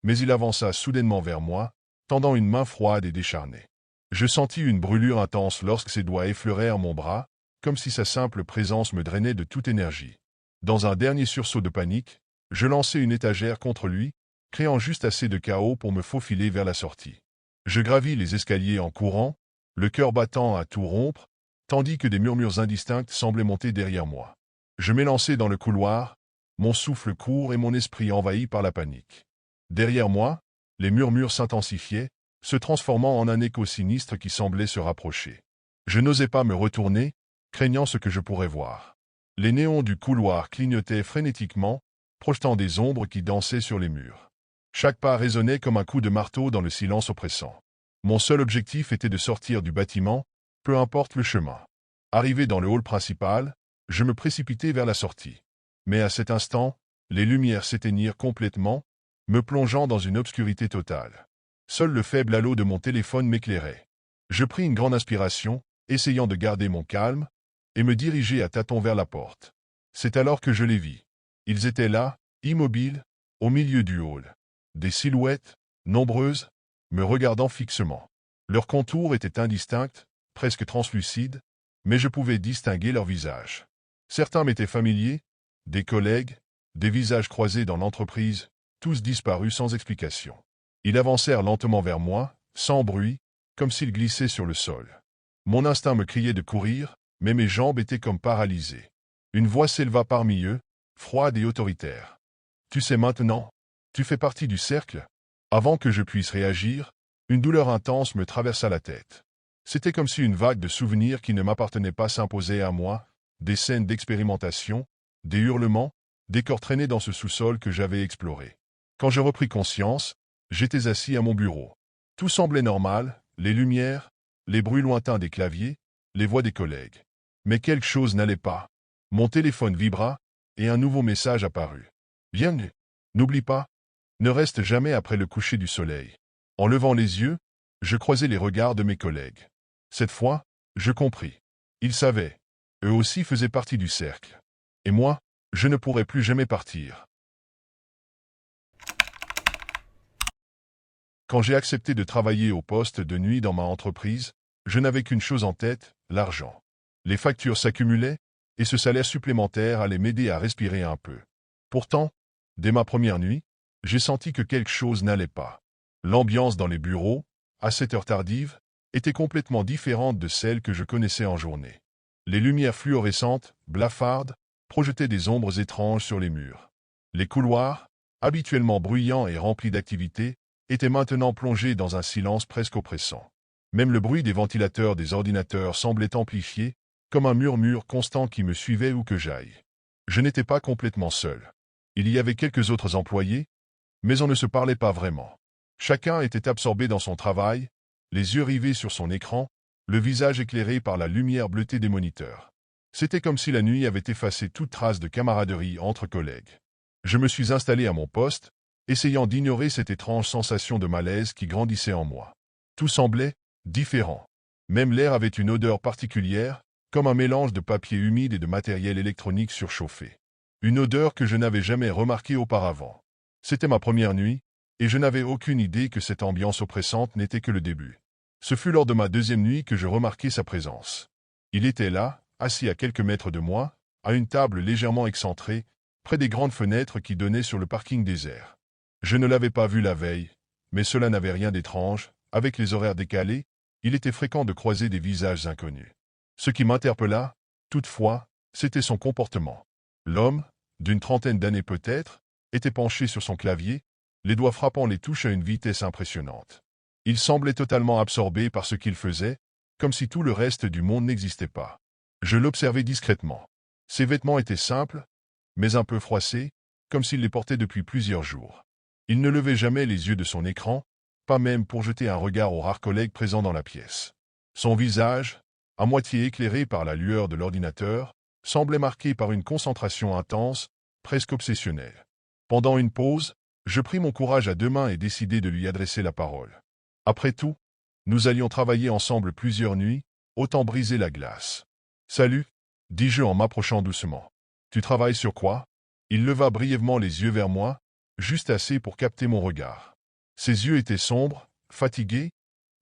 mais il avança soudainement vers moi, tendant une main froide et décharnée. Je sentis une brûlure intense lorsque ses doigts effleurèrent mon bras, comme si sa simple présence me drainait de toute énergie. Dans un dernier sursaut de panique, je lançai une étagère contre lui, créant juste assez de chaos pour me faufiler vers la sortie. Je gravis les escaliers en courant, le cœur battant à tout rompre, tandis que des murmures indistincts semblaient monter derrière moi. Je m'élançai dans le couloir, mon souffle court et mon esprit envahi par la panique. Derrière moi, les murmures s'intensifiaient, se transformant en un écho sinistre qui semblait se rapprocher. Je n'osais pas me retourner, craignant ce que je pourrais voir. Les néons du couloir clignotaient frénétiquement, projetant des ombres qui dansaient sur les murs. Chaque pas résonnait comme un coup de marteau dans le silence oppressant. Mon seul objectif était de sortir du bâtiment, peu importe le chemin. Arrivé dans le hall principal, je me précipitai vers la sortie. Mais à cet instant, les lumières s'éteignirent complètement, me plongeant dans une obscurité totale. Seul le faible halo de mon téléphone m'éclairait. Je pris une grande inspiration, essayant de garder mon calme, et me dirigeai à tâtons vers la porte. C'est alors que je les vis. Ils étaient là, immobiles, au milieu du hall. Des silhouettes, nombreuses, me regardant fixement. Leurs contours étaient indistincts, presque translucides, mais je pouvais distinguer leurs visages. Certains m'étaient familiers, des collègues, des visages croisés dans l'entreprise, tous disparus sans explication. Ils avancèrent lentement vers moi, sans bruit, comme s'ils glissaient sur le sol. Mon instinct me criait de courir, mais mes jambes étaient comme paralysées. Une voix s'éleva parmi eux, froide et autoritaire. « Tu sais maintenant, tu fais partie du cercle ?» Avant que je puisse réagir, une douleur intense me traversa la tête. C'était comme si une vague de souvenirs qui ne m'appartenaient pas s'imposait à moi, des scènes d'expérimentation, des hurlements, des corps traînés dans ce sous-sol que j'avais exploré. Quand je repris conscience, j'étais assis à mon bureau. Tout semblait normal, les lumières, les bruits lointains des claviers, les voix des collègues. Mais quelque chose n'allait pas. Mon téléphone vibra, et un nouveau message apparut. Bienvenue. N'oublie pas, ne reste jamais après le coucher du soleil. En levant les yeux, je croisai les regards de mes collègues. Cette fois, je compris. Ils savaient. Eux aussi faisaient partie du cercle. Et moi, je ne pourrais plus jamais partir. Quand j'ai accepté de travailler au poste de nuit dans ma entreprise, je n'avais qu'une chose en tête, l'argent. Les factures s'accumulaient, et ce salaire supplémentaire allait m'aider à respirer un peu. Pourtant, dès ma première nuit, j'ai senti que quelque chose n'allait pas. L'ambiance dans les bureaux, à cette heure tardive, était complètement différente de celle que je connaissais en journée. Les lumières fluorescentes, blafardes, projetaient des ombres étranges sur les murs. Les couloirs, habituellement bruyants et remplis d'activité, étaient maintenant plongés dans un silence presque oppressant. Même le bruit des ventilateurs des ordinateurs semblait amplifié, comme un murmure constant qui me suivait où que j'aille. Je n'étais pas complètement seul. Il y avait quelques autres employés, mais on ne se parlait pas vraiment. Chacun était absorbé dans son travail, les yeux rivés sur son écran, le visage éclairé par la lumière bleutée des moniteurs. C'était comme si la nuit avait effacé toute trace de camaraderie entre collègues. Je me suis installé à mon poste, essayant d'ignorer cette étrange sensation de malaise qui grandissait en moi. Tout semblait différent. Même l'air avait une odeur particulière, comme un mélange de papier humide et de matériel électronique surchauffé. Une odeur que je n'avais jamais remarquée auparavant. C'était ma première nuit, et je n'avais aucune idée que cette ambiance oppressante n'était que le début. Ce fut lors de ma deuxième nuit que je remarquai sa présence. Il était là, assis à quelques mètres de moi, à une table légèrement excentrée, près des grandes fenêtres qui donnaient sur le parking désert. Je ne l'avais pas vu la veille, mais cela n'avait rien d'étrange. Avec les horaires décalés, il était fréquent de croiser des visages inconnus. Ce qui m'interpella, toutefois, c'était son comportement. L'homme, d'une trentaine d'années peut-être, était penché sur son clavier, les doigts frappant les touches à une vitesse impressionnante. Il semblait totalement absorbé par ce qu'il faisait, comme si tout le reste du monde n'existait pas. Je l'observais discrètement. Ses vêtements étaient simples, mais un peu froissés, comme s'il les portait depuis plusieurs jours. Il ne levait jamais les yeux de son écran, pas même pour jeter un regard aux rares collègues présents dans la pièce. Son visage, à moitié éclairé par la lueur de l'ordinateur, semblait marqué par une concentration intense, presque obsessionnelle. Pendant une pause, je pris mon courage à deux mains et décidai de lui adresser la parole. Après tout, nous allions travailler ensemble plusieurs nuits, autant briser la glace. « Salut » dis-je en m'approchant doucement. « Tu travailles sur quoi » Il leva brièvement les yeux vers moi, juste assez pour capter mon regard. Ses yeux étaient sombres, fatigués,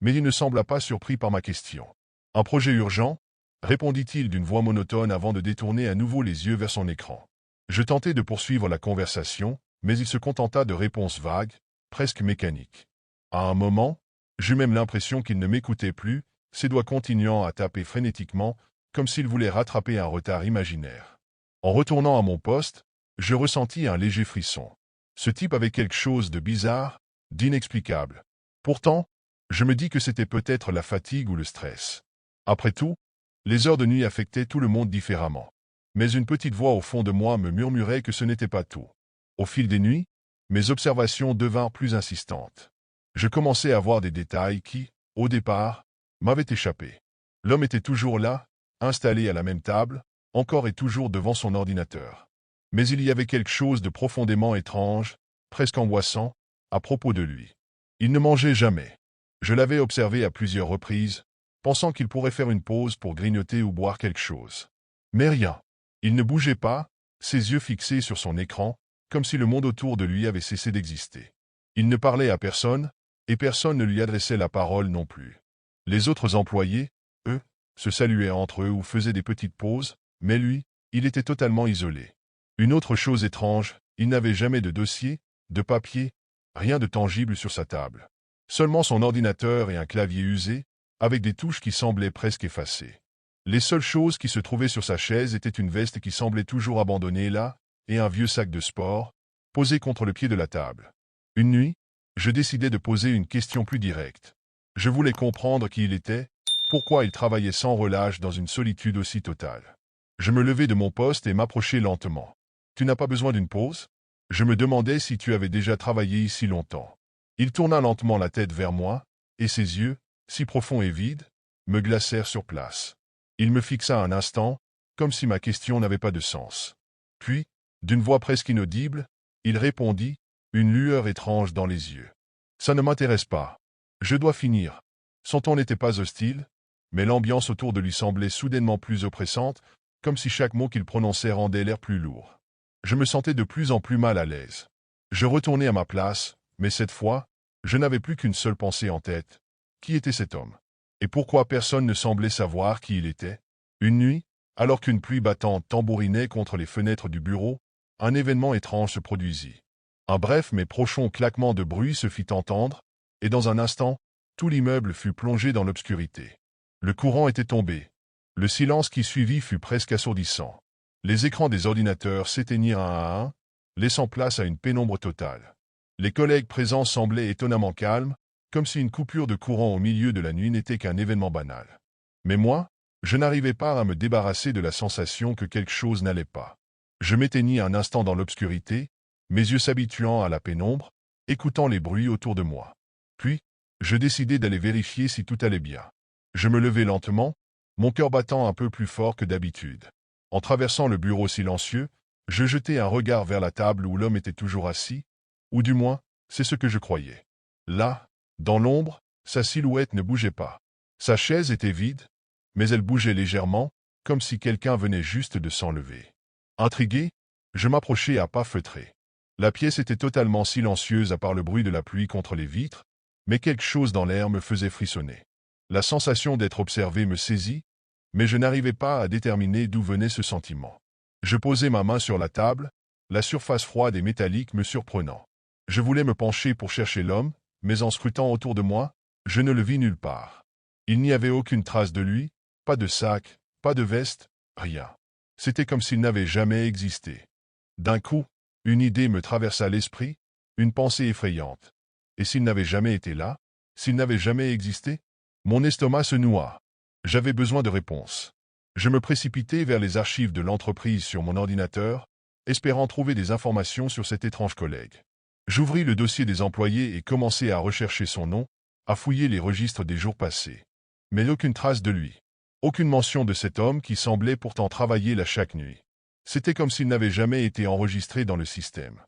mais il ne sembla pas surpris par ma question. « Un projet urgent » répondit-il d'une voix monotone avant de détourner à nouveau les yeux vers son écran. Je tentai de poursuivre la conversation, mais il se contenta de réponses vagues, presque mécaniques. À un moment, j'eus même l'impression qu'il ne m'écoutait plus, ses doigts continuant à taper frénétiquement, comme s'il voulait rattraper un retard imaginaire. En retournant à mon poste, je ressentis un léger frisson. Ce type avait quelque chose de bizarre, d'inexplicable. Pourtant, je me dis que c'était peut-être la fatigue ou le stress. Après tout, les heures de nuit affectaient tout le monde différemment. Mais une petite voix au fond de moi me murmurait que ce n'était pas tout. Au fil des nuits, mes observations devinrent plus insistantes. Je commençais à voir des détails qui, au départ, m'avaient échappé. L'homme était toujours là, installé à la même table, encore et toujours devant son ordinateur. Mais il y avait quelque chose de profondément étrange, presque angoissant, à propos de lui. Il ne mangeait jamais. Je l'avais observé à plusieurs reprises, pensant qu'il pourrait faire une pause pour grignoter ou boire quelque chose. Mais rien. Il ne bougeait pas, ses yeux fixés sur son écran, comme si le monde autour de lui avait cessé d'exister. Il ne parlait à personne, et personne ne lui adressait la parole non plus. Les autres employés, eux, se saluaient entre eux ou faisaient des petites pauses, mais lui, il était totalement isolé. Une autre chose étrange, il n'avait jamais de dossier, de papier, rien de tangible sur sa table. Seulement son ordinateur et un clavier usé, avec des touches qui semblaient presque effacées. Les seules choses qui se trouvaient sur sa chaise étaient une veste qui semblait toujours abandonnée là, et un vieux sac de sport, posé contre le pied de la table. Une nuit, je décidai de poser une question plus directe. Je voulais comprendre qui il était, pourquoi il travaillait sans relâche dans une solitude aussi totale. Je me levai de mon poste et m'approchai lentement. « Tu n'as pas besoin d'une pause ?» Je me demandais si tu avais déjà travaillé ici longtemps. Il tourna lentement la tête vers moi, et ses yeux, si profonds et vides, me glacèrent sur place. Il me fixa un instant, comme si ma question n'avait pas de sens. Puis, D'une voix presque inaudible, il répondit, une lueur étrange dans les yeux. Ça ne m'intéresse pas. Je dois finir. Son ton n'était pas hostile, mais l'ambiance autour de lui semblait soudainement plus oppressante, comme si chaque mot qu'il prononçait rendait l'air plus lourd. Je me sentais de plus en plus mal à l'aise. Je retournai à ma place, mais cette fois, je n'avais plus qu'une seule pensée en tête. Qui était cet homme? Et pourquoi personne ne semblait savoir qui il était? Une nuit, alors qu'une pluie battante tambourinait contre les fenêtres du bureau, un événement étrange se produisit. Un bref mais profond claquement de bruit se fit entendre, et dans un instant, tout l'immeuble fut plongé dans l'obscurité. Le courant était tombé. Le silence qui suivit fut presque assourdissant. Les écrans des ordinateurs s'éteignirent un à un, laissant place à une pénombre totale. Les collègues présents semblaient étonnamment calmes, comme si une coupure de courant au milieu de la nuit n'était qu'un événement banal. Mais moi, je n'arrivais pas à me débarrasser de la sensation que quelque chose n'allait pas. Je m'éteignis un instant dans l'obscurité, mes yeux s'habituant à la pénombre, écoutant les bruits autour de moi. Puis, je décidai d'aller vérifier si tout allait bien. Je me levai lentement, mon cœur battant un peu plus fort que d'habitude. En traversant le bureau silencieux, je jetai un regard vers la table où l'homme était toujours assis, ou du moins, c'est ce que je croyais. Là, dans l'ombre, sa silhouette ne bougeait pas. Sa chaise était vide, mais elle bougeait légèrement, comme si quelqu'un venait juste de s'enlever. Intrigué, je m'approchai à pas feutrés. La pièce était totalement silencieuse à part le bruit de la pluie contre les vitres, mais quelque chose dans l'air me faisait frissonner. La sensation d'être observé me saisit, mais je n'arrivais pas à déterminer d'où venait ce sentiment. Je posai ma main sur la table, la surface froide et métallique me surprenant. Je voulais me pencher pour chercher l'homme, mais en scrutant autour de moi, je ne le vis nulle part. Il n'y avait aucune trace de lui, pas de sac, pas de veste, rien. C'était comme s'il n'avait jamais existé. D'un coup, une idée me traversa l'esprit, une pensée effrayante. Et s'il n'avait jamais été là? S'il n'avait jamais existé? Mon estomac se noua. J'avais besoin de réponses. Je me précipitai vers les archives de l'entreprise sur mon ordinateur, espérant trouver des informations sur cet étrange collègue. J'ouvris le dossier des employés et commençai à rechercher son nom, à fouiller les registres des jours passés. Mais aucune trace de lui. Aucune mention de cet homme qui semblait pourtant travailler là chaque nuit. C'était comme s'il n'avait jamais été enregistré dans le système.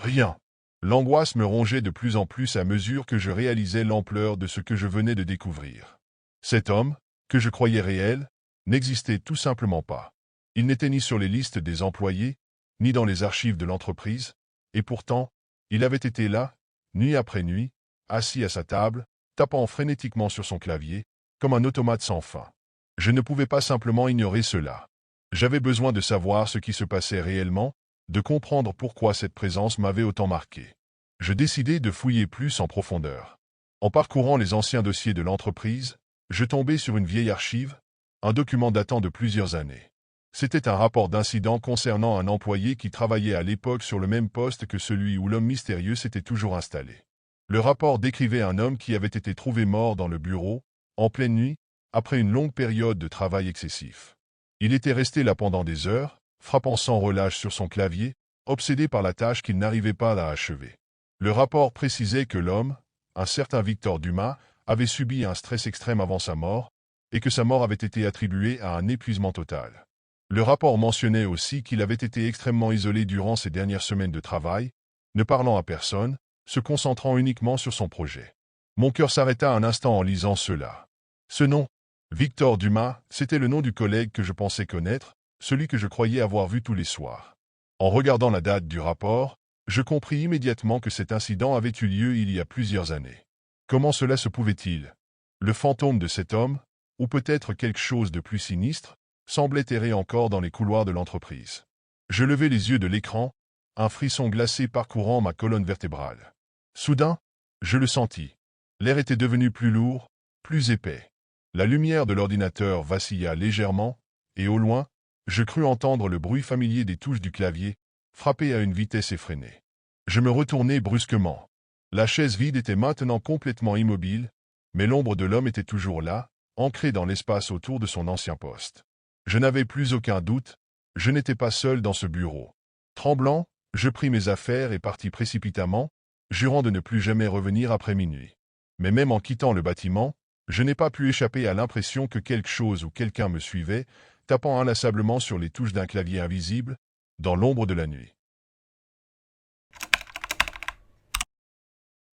Rien. L'angoisse me rongeait de plus en plus à mesure que je réalisais l'ampleur de ce que je venais de découvrir. Cet homme, que je croyais réel, n'existait tout simplement pas. Il n'était ni sur les listes des employés, ni dans les archives de l'entreprise, et pourtant, il avait été là, nuit après nuit, assis à sa table, tapant frénétiquement sur son clavier, comme un automate sans fin. Je ne pouvais pas simplement ignorer cela. J'avais besoin de savoir ce qui se passait réellement, de comprendre pourquoi cette présence m'avait autant marqué. Je décidai de fouiller plus en profondeur. En parcourant les anciens dossiers de l'entreprise, je tombai sur une vieille archive, un document datant de plusieurs années. C'était un rapport d'incident concernant un employé qui travaillait à l'époque sur le même poste que celui où l'homme mystérieux s'était toujours installé. Le rapport décrivait un homme qui avait été trouvé mort dans le bureau, en pleine nuit, après une longue période de travail excessif. Il était resté là pendant des heures, frappant sans relâche sur son clavier, obsédé par la tâche qu'il n'arrivait pas à achever. Le rapport précisait que l'homme, un certain Victor Dumas, avait subi un stress extrême avant sa mort, et que sa mort avait été attribuée à un épuisement total. Le rapport mentionnait aussi qu'il avait été extrêmement isolé durant ses dernières semaines de travail, ne parlant à personne, se concentrant uniquement sur son projet. Mon cœur s'arrêta un instant en lisant cela. Ce nom, Victor Dumas, c'était le nom du collègue que je pensais connaître, celui que je croyais avoir vu tous les soirs. En regardant la date du rapport, je compris immédiatement que cet incident avait eu lieu il y a plusieurs années. Comment cela se pouvait-il? Le fantôme de cet homme, ou peut-être quelque chose de plus sinistre, semblait errer encore dans les couloirs de l'entreprise. Je levai les yeux de l'écran, un frisson glacé parcourant ma colonne vertébrale. Soudain, je le sentis. L'air était devenu plus lourd, plus épais. La lumière de l'ordinateur vacilla légèrement, et au loin, je crus entendre le bruit familier des touches du clavier, frappé à une vitesse effrénée. Je me retournai brusquement. La chaise vide était maintenant complètement immobile, mais l'ombre de l'homme était toujours là, ancrée dans l'espace autour de son ancien poste. Je n'avais plus aucun doute, je n'étais pas seul dans ce bureau. Tremblant, je pris mes affaires et partis précipitamment, jurant de ne plus jamais revenir après minuit. Mais même en quittant le bâtiment, je n'ai pas pu échapper à l'impression que quelque chose ou quelqu'un me suivait, tapant inlassablement sur les touches d'un clavier invisible, dans l'ombre de la nuit.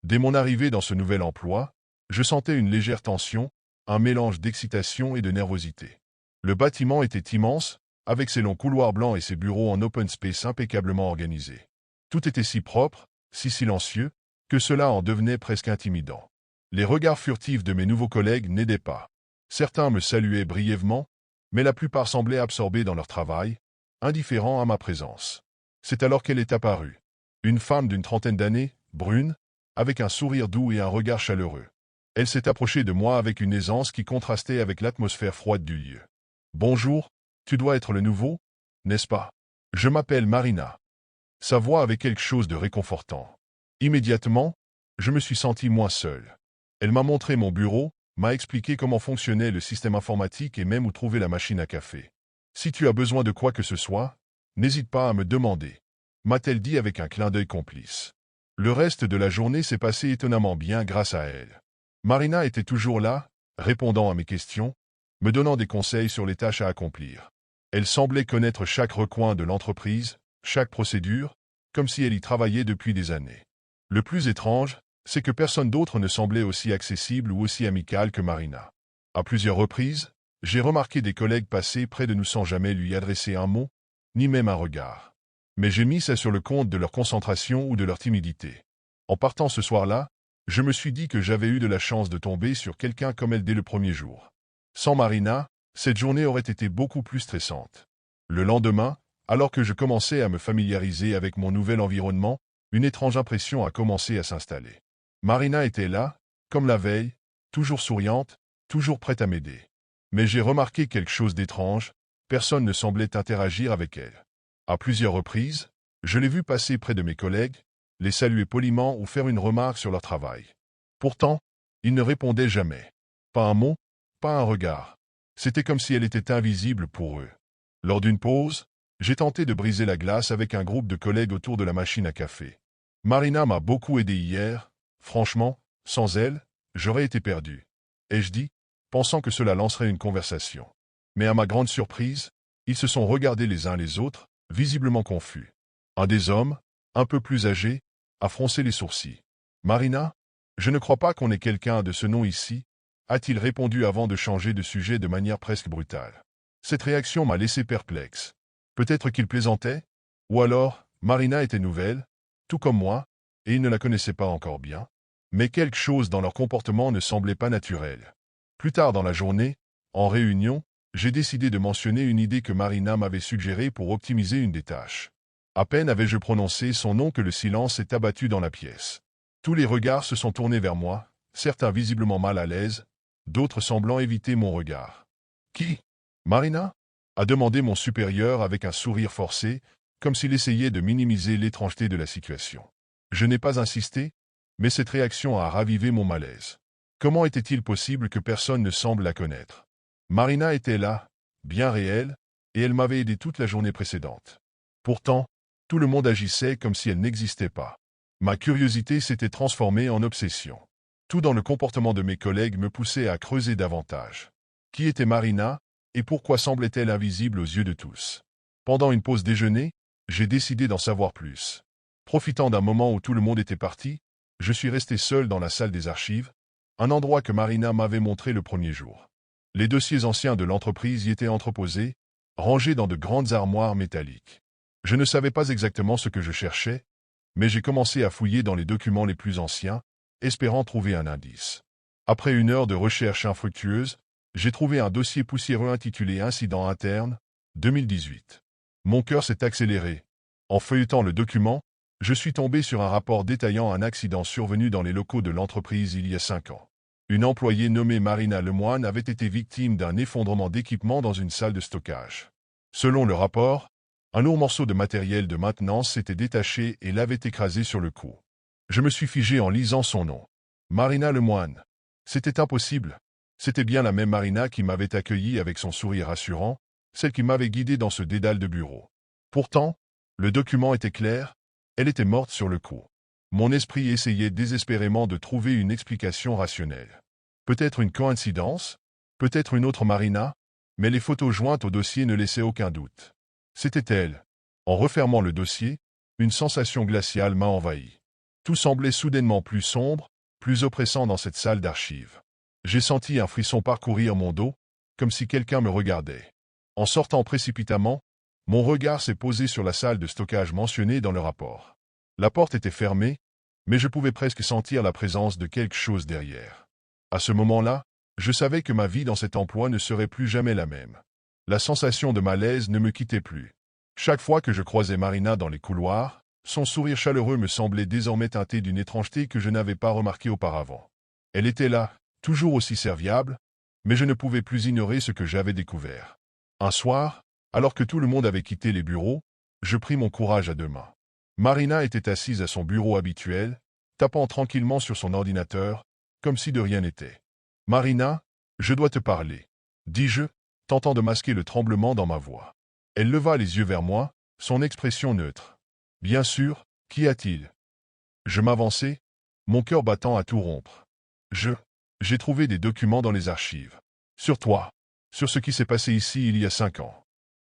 Dès mon arrivée dans ce nouvel emploi, je sentais une légère tension, un mélange d'excitation et de nervosité. Le bâtiment était immense, avec ses longs couloirs blancs et ses bureaux en open space impeccablement organisés. Tout était si propre, si silencieux, que cela en devenait presque intimidant. Les regards furtifs de mes nouveaux collègues n'aidaient pas. Certains me saluaient brièvement, mais la plupart semblaient absorbés dans leur travail, indifférents à ma présence. C'est alors qu'elle est apparue. Une femme d'une trentaine d'années, brune, avec un sourire doux et un regard chaleureux. Elle s'est approchée de moi avec une aisance qui contrastait avec l'atmosphère froide du lieu. « Bonjour, tu dois être le nouveau, n'est-ce pas? Je m'appelle Marina. » Sa voix avait quelque chose de réconfortant. Immédiatement, je me suis senti moins seul. Elle m'a montré mon bureau, m'a expliqué comment fonctionnait le système informatique et même où trouver la machine à café. « Si tu as besoin de quoi que ce soit, n'hésite pas à me demander, » m'a-t-elle dit avec un clin d'œil complice. Le reste de la journée s'est passé étonnamment bien grâce à elle. Marina était toujours là, répondant à mes questions, me donnant des conseils sur les tâches à accomplir. Elle semblait connaître chaque recoin de l'entreprise, chaque procédure, comme si elle y travaillait depuis des années. Le plus étrange, c'est que personne d'autre ne semblait aussi accessible ou aussi amical que Marina. À plusieurs reprises, j'ai remarqué des collègues passer près de nous sans jamais lui adresser un mot, ni même un regard. Mais j'ai mis ça sur le compte de leur concentration ou de leur timidité. En partant ce soir-là, je me suis dit que j'avais eu de la chance de tomber sur quelqu'un comme elle dès le premier jour. Sans Marina, cette journée aurait été beaucoup plus stressante. Le lendemain, alors que je commençais à me familiariser avec mon nouvel environnement, une étrange impression a commencé à s'installer. Marina était là, comme la veille, toujours souriante, toujours prête à m'aider. Mais j'ai remarqué quelque chose d'étrange, personne ne semblait interagir avec elle. À plusieurs reprises, je l'ai vue passer près de mes collègues, les saluer poliment ou faire une remarque sur leur travail. Pourtant, ils ne répondaient jamais. Pas un mot, pas un regard. C'était comme si elle était invisible pour eux. Lors d'une pause, j'ai tenté de briser la glace avec un groupe de collègues autour de la machine à café. Marina m'a beaucoup aidé hier. Franchement, sans elle, j'aurais été perdu. Ai-je dit, pensant que cela lancerait une conversation. Mais à ma grande surprise, ils se sont regardés les uns les autres, visiblement confus. Un des hommes, un peu plus âgé, a froncé les sourcils. « Marina, je ne crois pas qu'on ait quelqu'un de ce nom ici, » a-t-il répondu avant de changer de sujet de manière presque brutale. Cette réaction m'a laissé perplexe. Peut-être qu'il plaisantait? Ou alors, Marina était nouvelle, tout comme moi, et il ne la connaissait pas encore bien. Mais quelque chose dans leur comportement ne semblait pas naturel. Plus tard dans la journée, en réunion, j'ai décidé de mentionner une idée que Marina m'avait suggérée pour optimiser une des tâches. À peine avais-je prononcé son nom que le silence s'est abattu dans la pièce. Tous les regards se sont tournés vers moi, certains visiblement mal à l'aise, d'autres semblant éviter mon regard. « Qui? Marina » a demandé mon supérieur avec un sourire forcé, comme s'il essayait de minimiser l'étrangeté de la situation. Je n'ai pas insisté, mais cette réaction a ravivé mon malaise. Comment était-il possible que personne ne semble la connaître? Marina était là, bien réelle, et elle m'avait aidé toute la journée précédente. Pourtant, tout le monde agissait comme si elle n'existait pas. Ma curiosité s'était transformée en obsession. Tout dans le comportement de mes collègues me poussait à creuser davantage. Qui était Marina, et pourquoi semblait-elle invisible aux yeux de tous? Pendant une pause déjeuner, j'ai décidé d'en savoir plus. Profitant d'un moment où tout le monde était parti, je suis resté seul dans la salle des archives, un endroit que Marina m'avait montré le premier jour. Les dossiers anciens de l'entreprise y étaient entreposés, rangés dans de grandes armoires métalliques. Je ne savais pas exactement ce que je cherchais, mais j'ai commencé à fouiller dans les documents les plus anciens, espérant trouver un indice. Après une heure de recherche infructueuse, j'ai trouvé un dossier poussiéreux intitulé Incident interne, 2018. Mon cœur s'est accéléré. En feuilletant le document, je suis tombé sur un rapport détaillant un accident survenu dans les locaux de l'entreprise il y a 5 ans. Une employée nommée Marina Lemoine avait été victime d'un effondrement d'équipement dans une salle de stockage. Selon le rapport, un lourd morceau de matériel de maintenance s'était détaché et l'avait écrasé sur le coup. Je me suis figé en lisant son nom. Marina Lemoine. C'était impossible. C'était bien la même Marina qui m'avait accueilli avec son sourire rassurant, celle qui m'avait guidé dans ce dédale de bureau. Pourtant, le document était clair, elle était morte sur le coup. Mon esprit essayait désespérément de trouver une explication rationnelle. Peut-être une coïncidence, peut-être une autre Marina, mais les photos jointes au dossier ne laissaient aucun doute. C'était elle. En refermant le dossier, une sensation glaciale m'a envahi. Tout semblait soudainement plus sombre, plus oppressant dans cette salle d'archives. J'ai senti un frisson parcourir mon dos, comme si quelqu'un me regardait. En sortant précipitamment, mon regard s'est posé sur la salle de stockage mentionnée dans le rapport. La porte était fermée, mais je pouvais presque sentir la présence de quelque chose derrière. À ce moment-là, je savais que ma vie dans cet emploi ne serait plus jamais la même. La sensation de malaise ne me quittait plus. Chaque fois que je croisais Marina dans les couloirs, son sourire chaleureux me semblait désormais teinté d'une étrangeté que je n'avais pas remarquée auparavant. Elle était là, toujours aussi serviable, mais je ne pouvais plus ignorer ce que j'avais découvert. Un soir, alors que tout le monde avait quitté les bureaux, je pris mon courage à deux mains. Marina était assise à son bureau habituel, tapant tranquillement sur son ordinateur, comme si de rien n'était. « Marina, je dois te parler, » dis-je, tentant de masquer le tremblement dans ma voix. Elle leva les yeux vers moi, son expression neutre. « Bien sûr, qu'y a-t-il » Je m'avançai, mon cœur battant à tout rompre. J'ai trouvé des documents dans les archives. Sur toi, sur ce qui s'est passé ici il y a 5 ans.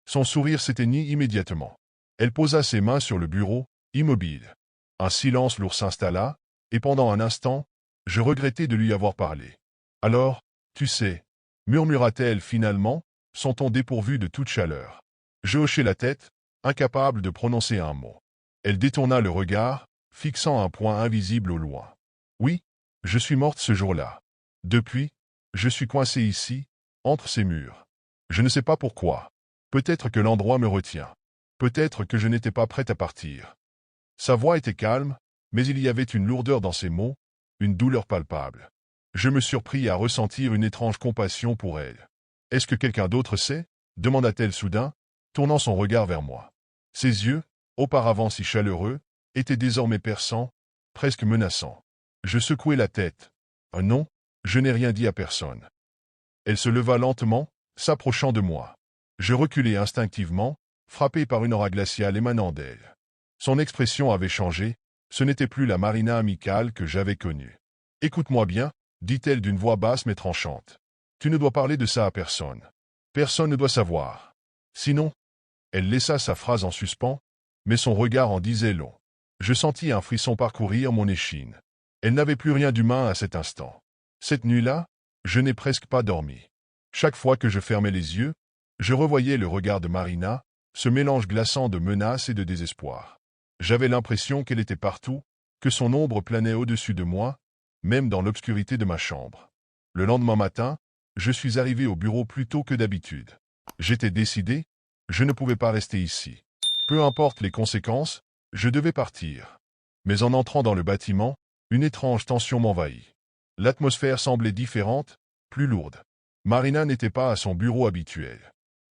Son sourire s'éteignit immédiatement. Elle posa ses mains sur le bureau, immobile. Un silence lourd s'installa, et pendant un instant, je regrettai de lui avoir parlé. Alors, tu sais, murmura-t-elle finalement, son ton dépourvu de toute chaleur. Je hochai la tête, incapable de prononcer un mot. Elle détourna le regard, fixant un point invisible au loin. Oui, je suis morte ce jour-là. Depuis, je suis coincée ici, entre ces murs. Je ne sais pas pourquoi. Peut-être que l'endroit me retient. Peut-être que je n'étais pas prête à partir. Sa voix était calme, mais il y avait une lourdeur dans ses mots, une douleur palpable. Je me surpris à ressentir une étrange compassion pour elle. « Est-ce que quelqu'un d'autre sait » demanda-t-elle soudain, tournant son regard vers moi. Ses yeux, auparavant si chaleureux, étaient désormais perçants, presque menaçants. Je secouai la tête. « Non, je n'ai rien dit à personne. » Elle se leva lentement, s'approchant de moi. Je reculai instinctivement, frappé par une aura glaciale émanant d'elle. Son expression avait changé, ce n'était plus la Marina amicale que j'avais connue. « Écoute-moi bien, » dit-elle d'une voix basse mais tranchante. « Tu ne dois parler de ça à personne. Personne ne doit savoir. Sinon... » Elle laissa sa phrase en suspens, mais son regard en disait long. Je sentis un frisson parcourir mon échine. Elle n'avait plus rien d'humain à cet instant. Cette nuit-là, je n'ai presque pas dormi. Chaque fois que je fermais les yeux, je revoyais le regard de Marina, ce mélange glaçant de menace et de désespoir. J'avais l'impression qu'elle était partout, que son ombre planait au-dessus de moi, même dans l'obscurité de ma chambre. Le lendemain matin, je suis arrivé au bureau plus tôt que d'habitude. J'étais décidé, je ne pouvais pas rester ici. Peu importe les conséquences, je devais partir. Mais en entrant dans le bâtiment, une étrange tension m'envahit. L'atmosphère semblait différente, plus lourde. Marina n'était pas à son bureau habituel.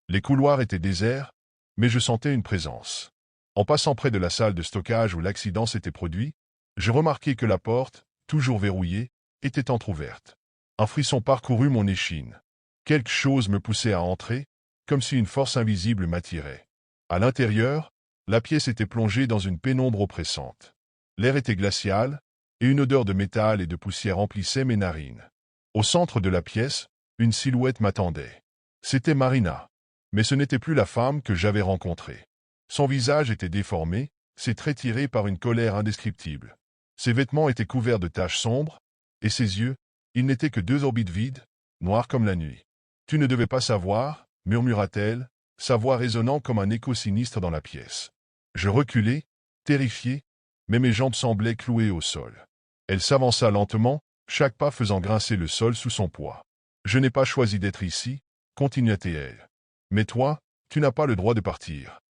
Les couloirs étaient déserts, mais je sentais une présence. En passant près de la salle de stockage où l'accident s'était produit, je remarquai que la porte, toujours verrouillée, était entr'ouverte. Un frisson parcourut mon échine. Quelque chose me poussait à entrer, comme si une force invisible m'attirait. À l'intérieur, la pièce était plongée dans une pénombre oppressante. L'air était glacial, et une odeur de métal et de poussière emplissait mes narines. Au centre de la pièce, une silhouette m'attendait. C'était Marina. Mais ce n'était plus la femme que j'avais rencontrée. Son visage était déformé, ses traits tirés par une colère indescriptible. Ses vêtements étaient couverts de taches sombres, et ses yeux, ils n'étaient que deux orbites vides, noirs comme la nuit. « Tu ne devais pas savoir » murmura-t-elle, sa voix résonnant comme un écho sinistre dans la pièce. Je reculai, terrifié, mais mes jambes semblaient clouées au sol. Elle s'avança lentement, chaque pas faisant grincer le sol sous son poids. « Je n'ai pas choisi d'être ici, » continua-t-elle. « Mais toi, tu n'as pas le droit de partir. »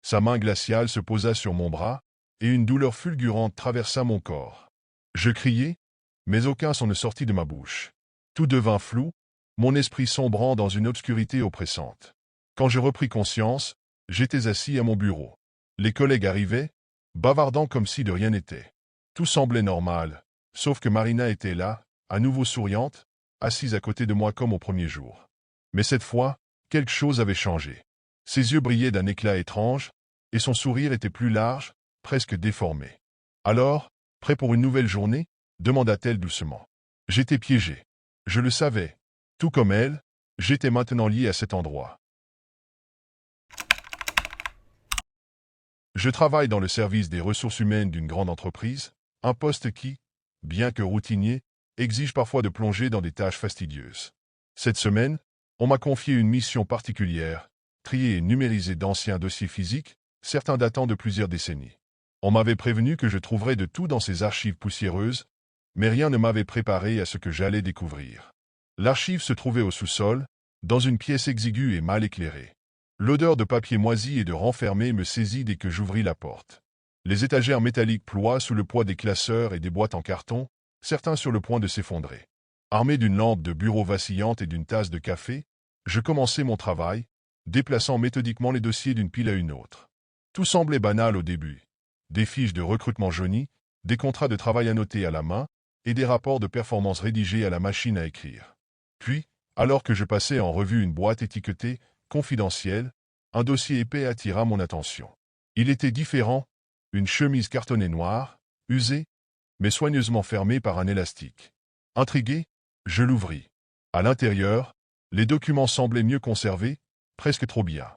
Sa main glaciale se posa sur mon bras, et une douleur fulgurante traversa mon corps. Je criai, mais aucun son ne sortit de ma bouche. Tout devint flou, mon esprit sombrant dans une obscurité oppressante. Quand je repris conscience, j'étais assis à mon bureau. Les collègues arrivaient, bavardant comme si de rien n'était. Tout semblait normal, sauf que Marina était là, à nouveau souriante, assise à côté de moi comme au premier jour. Mais cette fois, quelque chose avait changé. Ses yeux brillaient d'un éclat étrange, et son sourire était plus large, presque déformé. « Alors, prêt pour une nouvelle journée » demanda-t-elle doucement. J'étais piégé. Je le savais. Tout comme elle, j'étais maintenant lié à cet endroit. Je travaille dans le service des ressources humaines d'une grande entreprise, Un poste qui, bien que routinier, exige parfois de plonger dans des tâches fastidieuses. Cette semaine, on m'a confié une mission particulière, trier et numériser d'anciens dossiers physiques, certains datant de plusieurs décennies. On m'avait prévenu que je trouverais de tout dans ces archives poussiéreuses, mais rien ne m'avait préparé à ce que j'allais découvrir. L'archive se trouvait au sous-sol, dans une pièce exiguë et mal éclairée. L'odeur de papier moisi et de renfermé me saisit dès que j'ouvris la porte. Les étagères métalliques ploient sous le poids des classeurs et des boîtes en carton, certains sur le point de s'effondrer. Armé d'une lampe de bureau vacillante et d'une tasse de café, je commençai mon travail, déplaçant méthodiquement les dossiers d'une pile à une autre. Tout semblait banal au début. Des fiches de recrutement jaunies, des contrats de travail annotés à la main et des rapports de performance rédigés à la machine à écrire. Puis, alors que je passais en revue une boîte étiquetée « confidentielle », un dossier épais attira mon attention. Il était différent, une chemise cartonnée noire, usée, mais soigneusement fermée par un élastique. Intrigué, je l'ouvris. À l'intérieur, les documents semblaient mieux conservés, presque trop bien.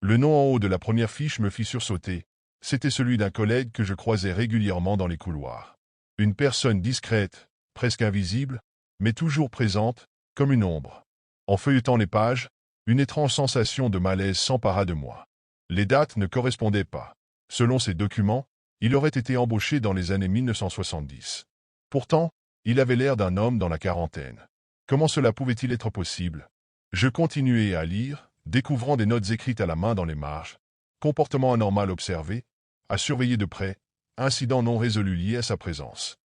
Le nom en haut de la première fiche me fit sursauter. C'était celui d'un collègue que je croisais régulièrement dans les couloirs. Une personne discrète, presque invisible, mais toujours présente, comme une ombre. En feuilletant les pages, une étrange sensation de malaise s'empara de moi. Les dates ne correspondaient pas. Selon ces documents, il aurait été embauché dans les années 1970. Pourtant, il avait l'air d'un homme dans la quarantaine. Comment cela pouvait-il être possible? Je continuai à lire, découvrant des notes écrites à la main dans les marges. Comportement anormal observé, à surveiller de près, incident non résolu lié à sa présence.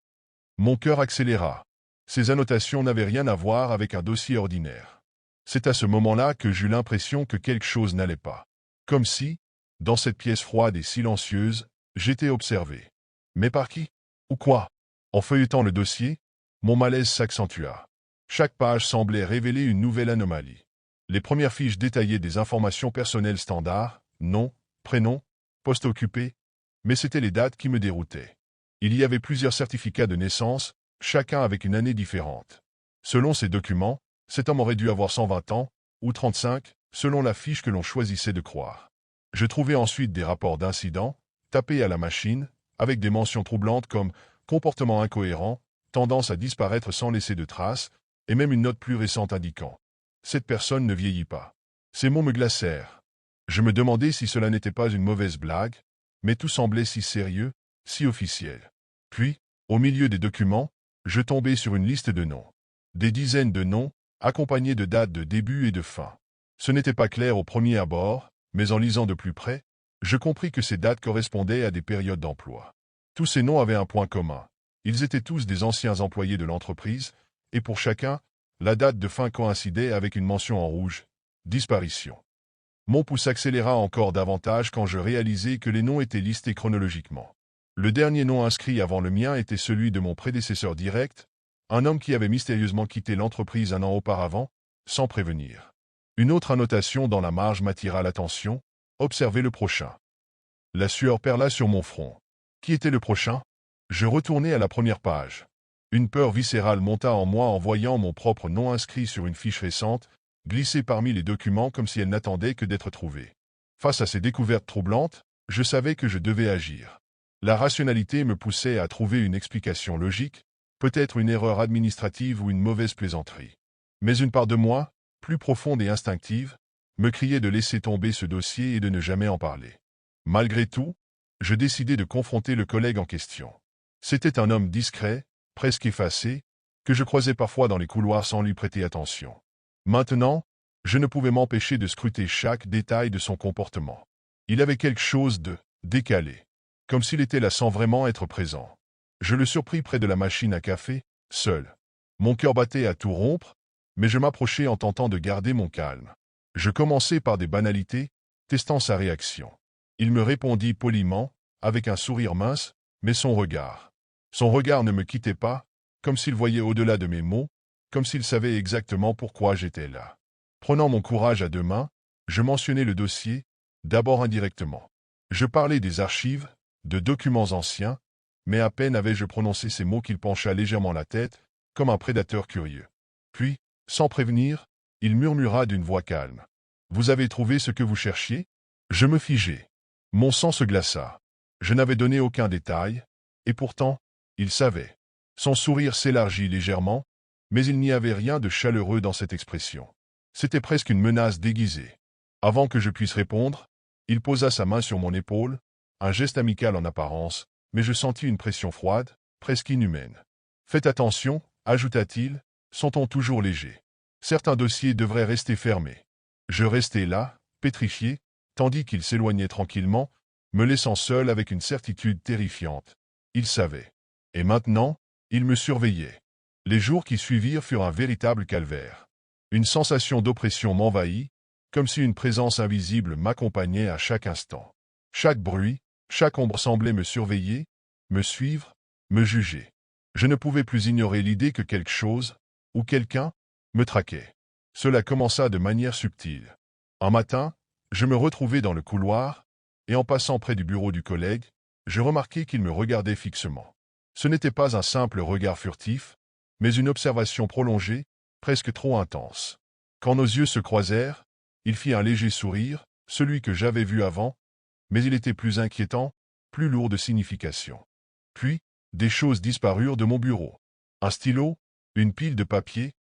Mon cœur accéléra. Ces annotations n'avaient rien à voir avec un dossier ordinaire. C'est à ce moment-là que j'eus l'impression que quelque chose n'allait pas. Comme si, dans cette pièce froide et silencieuse, j'étais observé. Mais par qui? Ou quoi? En feuilletant le dossier, mon malaise s'accentua. Chaque page semblait révéler une nouvelle anomalie. Les premières fiches détaillaient des informations personnelles standards, nom, prénom, poste occupé, mais c'étaient les dates qui me déroutaient. Il y avait plusieurs certificats de naissance, chacun avec une année différente. Selon ces documents, cet homme aurait dû avoir 120 ans, ou 35, selon la fiche que l'on choisissait de croire. Je trouvai ensuite des rapports d'incidents, tapés à la machine, avec des mentions troublantes comme « comportement incohérent »,« tendance à disparaître sans laisser de traces », et même une note plus récente indiquant « cette personne ne vieillit pas ». Ces mots me glacèrent. Je me demandais si cela n'était pas une mauvaise blague, mais tout semblait si sérieux, si officiel. Puis, au milieu des documents, je tombai sur une liste de noms. Des dizaines de noms, accompagnés de dates de début et de fin. Ce n'était pas clair au premier abord, mais en lisant de plus près, je compris que ces dates correspondaient à des périodes d'emploi. Tous ces noms avaient un point commun. Ils étaient tous des anciens employés de l'entreprise, et pour chacun, la date de fin coïncidait avec une mention en rouge « disparition ». Mon pouls s'accéléra encore davantage quand je réalisai que les noms étaient listés chronologiquement. Le dernier nom inscrit avant le mien était celui de mon prédécesseur direct, un homme qui avait mystérieusement quitté l'entreprise un an auparavant, sans prévenir. Une autre annotation dans la marge m'attira l'attention, « Observez le prochain ». La sueur perla sur mon front. Qui était le prochain? Je retournai à la première page. Une peur viscérale monta en moi en voyant mon propre nom inscrit sur une fiche récente, glissée parmi les documents comme si elle n'attendait que d'être trouvée. Face à ces découvertes troublantes, je savais que je devais agir. La rationalité me poussait à trouver une explication logique, peut-être une erreur administrative ou une mauvaise plaisanterie. Mais une part de moi, plus profonde et instinctive, me criait de laisser tomber ce dossier et de ne jamais en parler. Malgré tout, je décidai de confronter le collègue en question. C'était un homme discret, presque effacé, que je croisais parfois dans les couloirs sans lui prêter attention. Maintenant, je ne pouvais m'empêcher de scruter chaque détail de son comportement. Il avait quelque chose de décalé, comme s'il était là sans vraiment être présent. Je le surpris près de la machine à café, seul. Mon cœur battait à tout rompre, mais je m'approchai en tentant de garder mon calme. Je commençai par des banalités, testant sa réaction. Il me répondit poliment, avec un sourire mince, mais son regard. Son regard ne me quittait pas, comme s'il voyait au-delà de mes mots, comme s'il savait exactement pourquoi j'étais là. Prenant mon courage à deux mains, je mentionnai le dossier, d'abord indirectement. Je parlais des archives, de documents anciens, mais à peine avais-je prononcé ces mots qu'il pencha légèrement la tête, comme un prédateur curieux. Puis, sans prévenir, il murmura d'une voix calme. « Vous avez trouvé ce que vous cherchiez ?» Je me figeai. Mon sang se glaça. Je n'avais donné aucun détail, et pourtant, Il savait. Son sourire s'élargit légèrement, mais il n'y avait rien de chaleureux dans cette expression. C'était presque une menace déguisée. Avant que je puisse répondre, il posa sa main sur mon épaule, un geste amical en apparence, mais je sentis une pression froide, presque inhumaine. Faites attention, ajouta-t-il, sont-on toujours léger. Certains dossiers devraient rester fermés. Je restai là, pétrifié, tandis qu'il s'éloignait tranquillement, me laissant seul avec une certitude terrifiante. Il savait. Et maintenant, il me surveillait. Les jours qui suivirent furent un véritable calvaire. Une sensation d'oppression m'envahit, comme si une présence invisible m'accompagnait à chaque instant. Chaque bruit, chaque ombre semblait me surveiller, me suivre, me juger. Je ne pouvais plus ignorer l'idée que quelque chose, ou quelqu'un, me traquait. Cela commença de manière subtile. Un matin, je me retrouvai dans le couloir, et en passant près du bureau du collègue, je remarquai qu'il me regardait fixement. Ce n'était pas un simple regard furtif, mais une observation prolongée, presque trop intense. Quand nos yeux se croisèrent, il fit un léger sourire, celui que j'avais vu avant, mais il était plus inquiétant, plus lourd de signification. Puis, des choses disparurent de mon bureau. Un stylo, une pile de papier,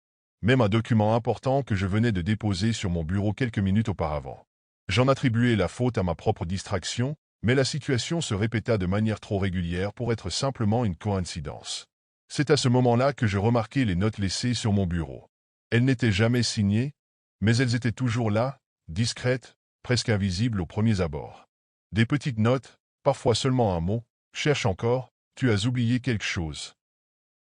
même un document important que je venais de déposer sur mon bureau quelques minutes auparavant. J'en attribuais la faute à ma propre distraction, mais la situation se répéta de manière trop régulière pour être simplement une coïncidence. C'est à ce moment-là que je remarquai les notes laissées sur mon bureau. Elles n'étaient jamais signées, mais elles étaient toujours là, discrètes, presque invisibles aux premiers abords. Des petites notes, parfois seulement un mot, « cherche encore, tu as oublié quelque chose ».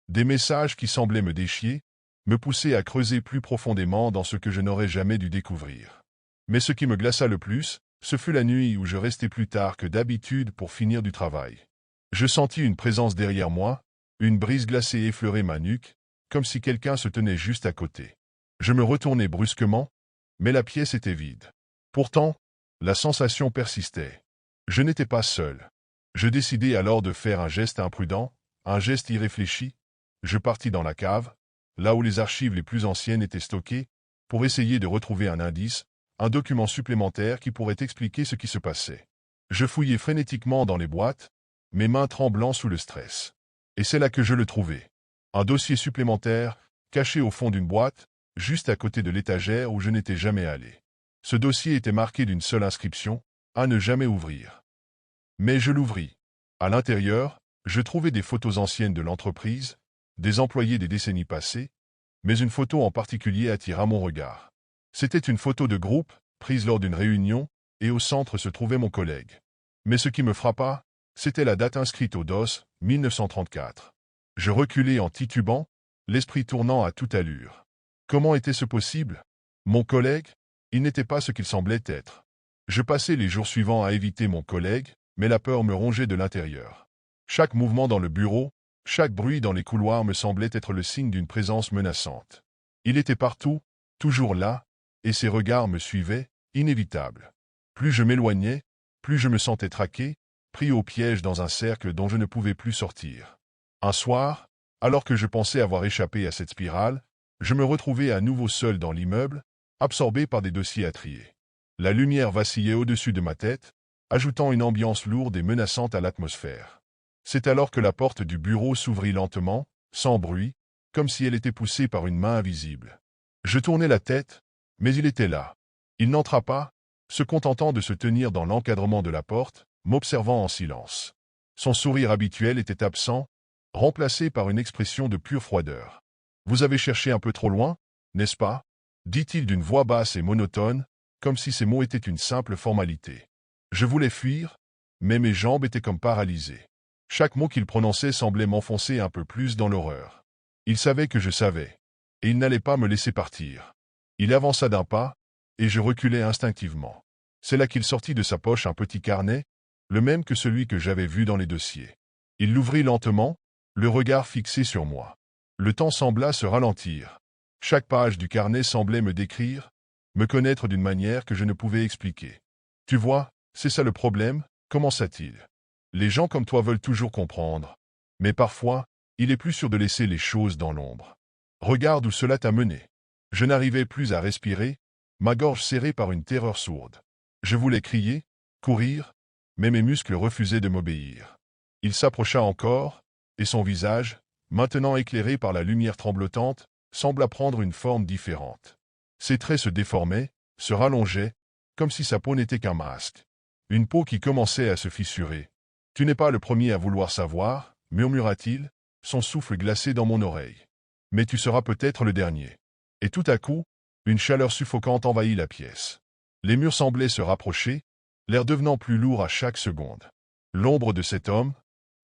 Des messages qui semblaient me défier, me poussaient à creuser plus profondément dans ce que je n'aurais jamais dû découvrir. Mais ce qui me glaça le plus, ce fut la nuit où je restai plus tard que d'habitude pour finir du travail. Je sentis une présence derrière moi, une brise glacée effleurer ma nuque, comme si quelqu'un se tenait juste à côté. Je me retournai brusquement, mais la pièce était vide. Pourtant, la sensation persistait. Je n'étais pas seul. Je décidai alors de faire un geste imprudent, un geste irréfléchi. Je partis dans la cave, là où les archives les plus anciennes étaient stockées, pour essayer de retrouver un indice, un document supplémentaire qui pourrait expliquer ce qui se passait. Je fouillai frénétiquement dans les boîtes, mes mains tremblant sous le stress. Et c'est là que je le trouvai. Un dossier supplémentaire, caché au fond d'une boîte, juste à côté de l'étagère où je n'étais jamais allé. Ce dossier était marqué d'une seule inscription, à ne jamais ouvrir. Mais je l'ouvris. À l'intérieur, je trouvai des photos anciennes de l'entreprise, des employés des décennies passées, mais une photo en particulier attira mon regard. C'était une photo de groupe, prise lors d'une réunion, et au centre se trouvait mon collègue. Mais ce qui me frappa, c'était la date inscrite au DOS, 1934. Je reculai en titubant, l'esprit tournant à toute allure. Comment était-ce possible? Mon collègue? Il n'était pas ce qu'il semblait être. Je passai les jours suivants à éviter mon collègue, mais la peur me rongeait de l'intérieur. Chaque mouvement dans le bureau, chaque bruit dans les couloirs me semblait être le signe d'une présence menaçante. Il était partout, toujours là, et ses regards me suivaient, inévitables. Plus je m'éloignais, plus je me sentais traqué, pris au piège dans un cercle dont je ne pouvais plus sortir. Un soir, alors que je pensais avoir échappé à cette spirale, je me retrouvai à nouveau seul dans l'immeuble, absorbé par des dossiers à trier. La lumière vacillait au-dessus de ma tête, ajoutant une ambiance lourde et menaçante à l'atmosphère. C'est alors que la porte du bureau s'ouvrit lentement, sans bruit, comme si elle était poussée par une main invisible. Je tournai la tête, mais il était là. Il n'entra pas, se contentant de se tenir dans l'encadrement de la porte, m'observant en silence. Son sourire habituel était absent, remplacé par une expression de pure froideur. « Vous avez cherché un peu trop loin, n'est-ce pas ?» dit-il d'une voix basse et monotone, comme si ces mots étaient une simple formalité. Je voulais fuir, mais mes jambes étaient comme paralysées. Chaque mot qu'il prononçait semblait m'enfoncer un peu plus dans l'horreur. Il savait que je savais, et il n'allait pas me laisser partir. Il avança d'un pas, et je reculai instinctivement. C'est là qu'il sortit de sa poche un petit carnet, le même que celui que j'avais vu dans les dossiers. Il l'ouvrit lentement, le regard fixé sur moi. Le temps sembla se ralentir. Chaque page du carnet semblait me décrire, me connaître d'une manière que je ne pouvais expliquer. « Tu vois, c'est ça le problème » commença-t-il. « Les gens comme toi veulent toujours comprendre. Mais parfois, il est plus sûr de laisser les choses dans l'ombre. Regarde où cela t'a mené. » Je n'arrivais plus à respirer, ma gorge serrée par une terreur sourde. Je voulais crier, courir, mais mes muscles refusaient de m'obéir. Il s'approcha encore, et son visage, maintenant éclairé par la lumière tremblotante, sembla prendre une forme différente. Ses traits se déformaient, se rallongeaient, comme si sa peau n'était qu'un masque. Une peau qui commençait à se fissurer. « Tu n'es pas le premier à vouloir savoir, » murmura-t-il, son souffle glacé dans mon oreille. « Mais tu seras peut-être le dernier. » Et tout à coup, une chaleur suffocante envahit la pièce. Les murs semblaient se rapprocher, l'air devenant plus lourd à chaque seconde. L'ombre de cet homme,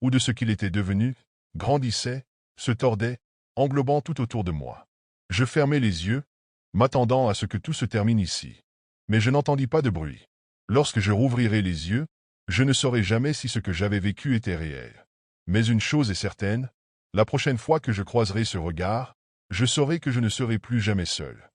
ou de ce qu'il était devenu, grandissait, se tordait, englobant tout autour de moi. Je fermai les yeux, m'attendant à ce que tout se termine ici. Mais je n'entendis pas de bruit. Lorsque je rouvrirai les yeux, je ne saurai jamais si ce que j'avais vécu était réel. Mais une chose est certaine, la prochaine fois que je croiserai ce regard, je saurai que je ne serai plus jamais seul.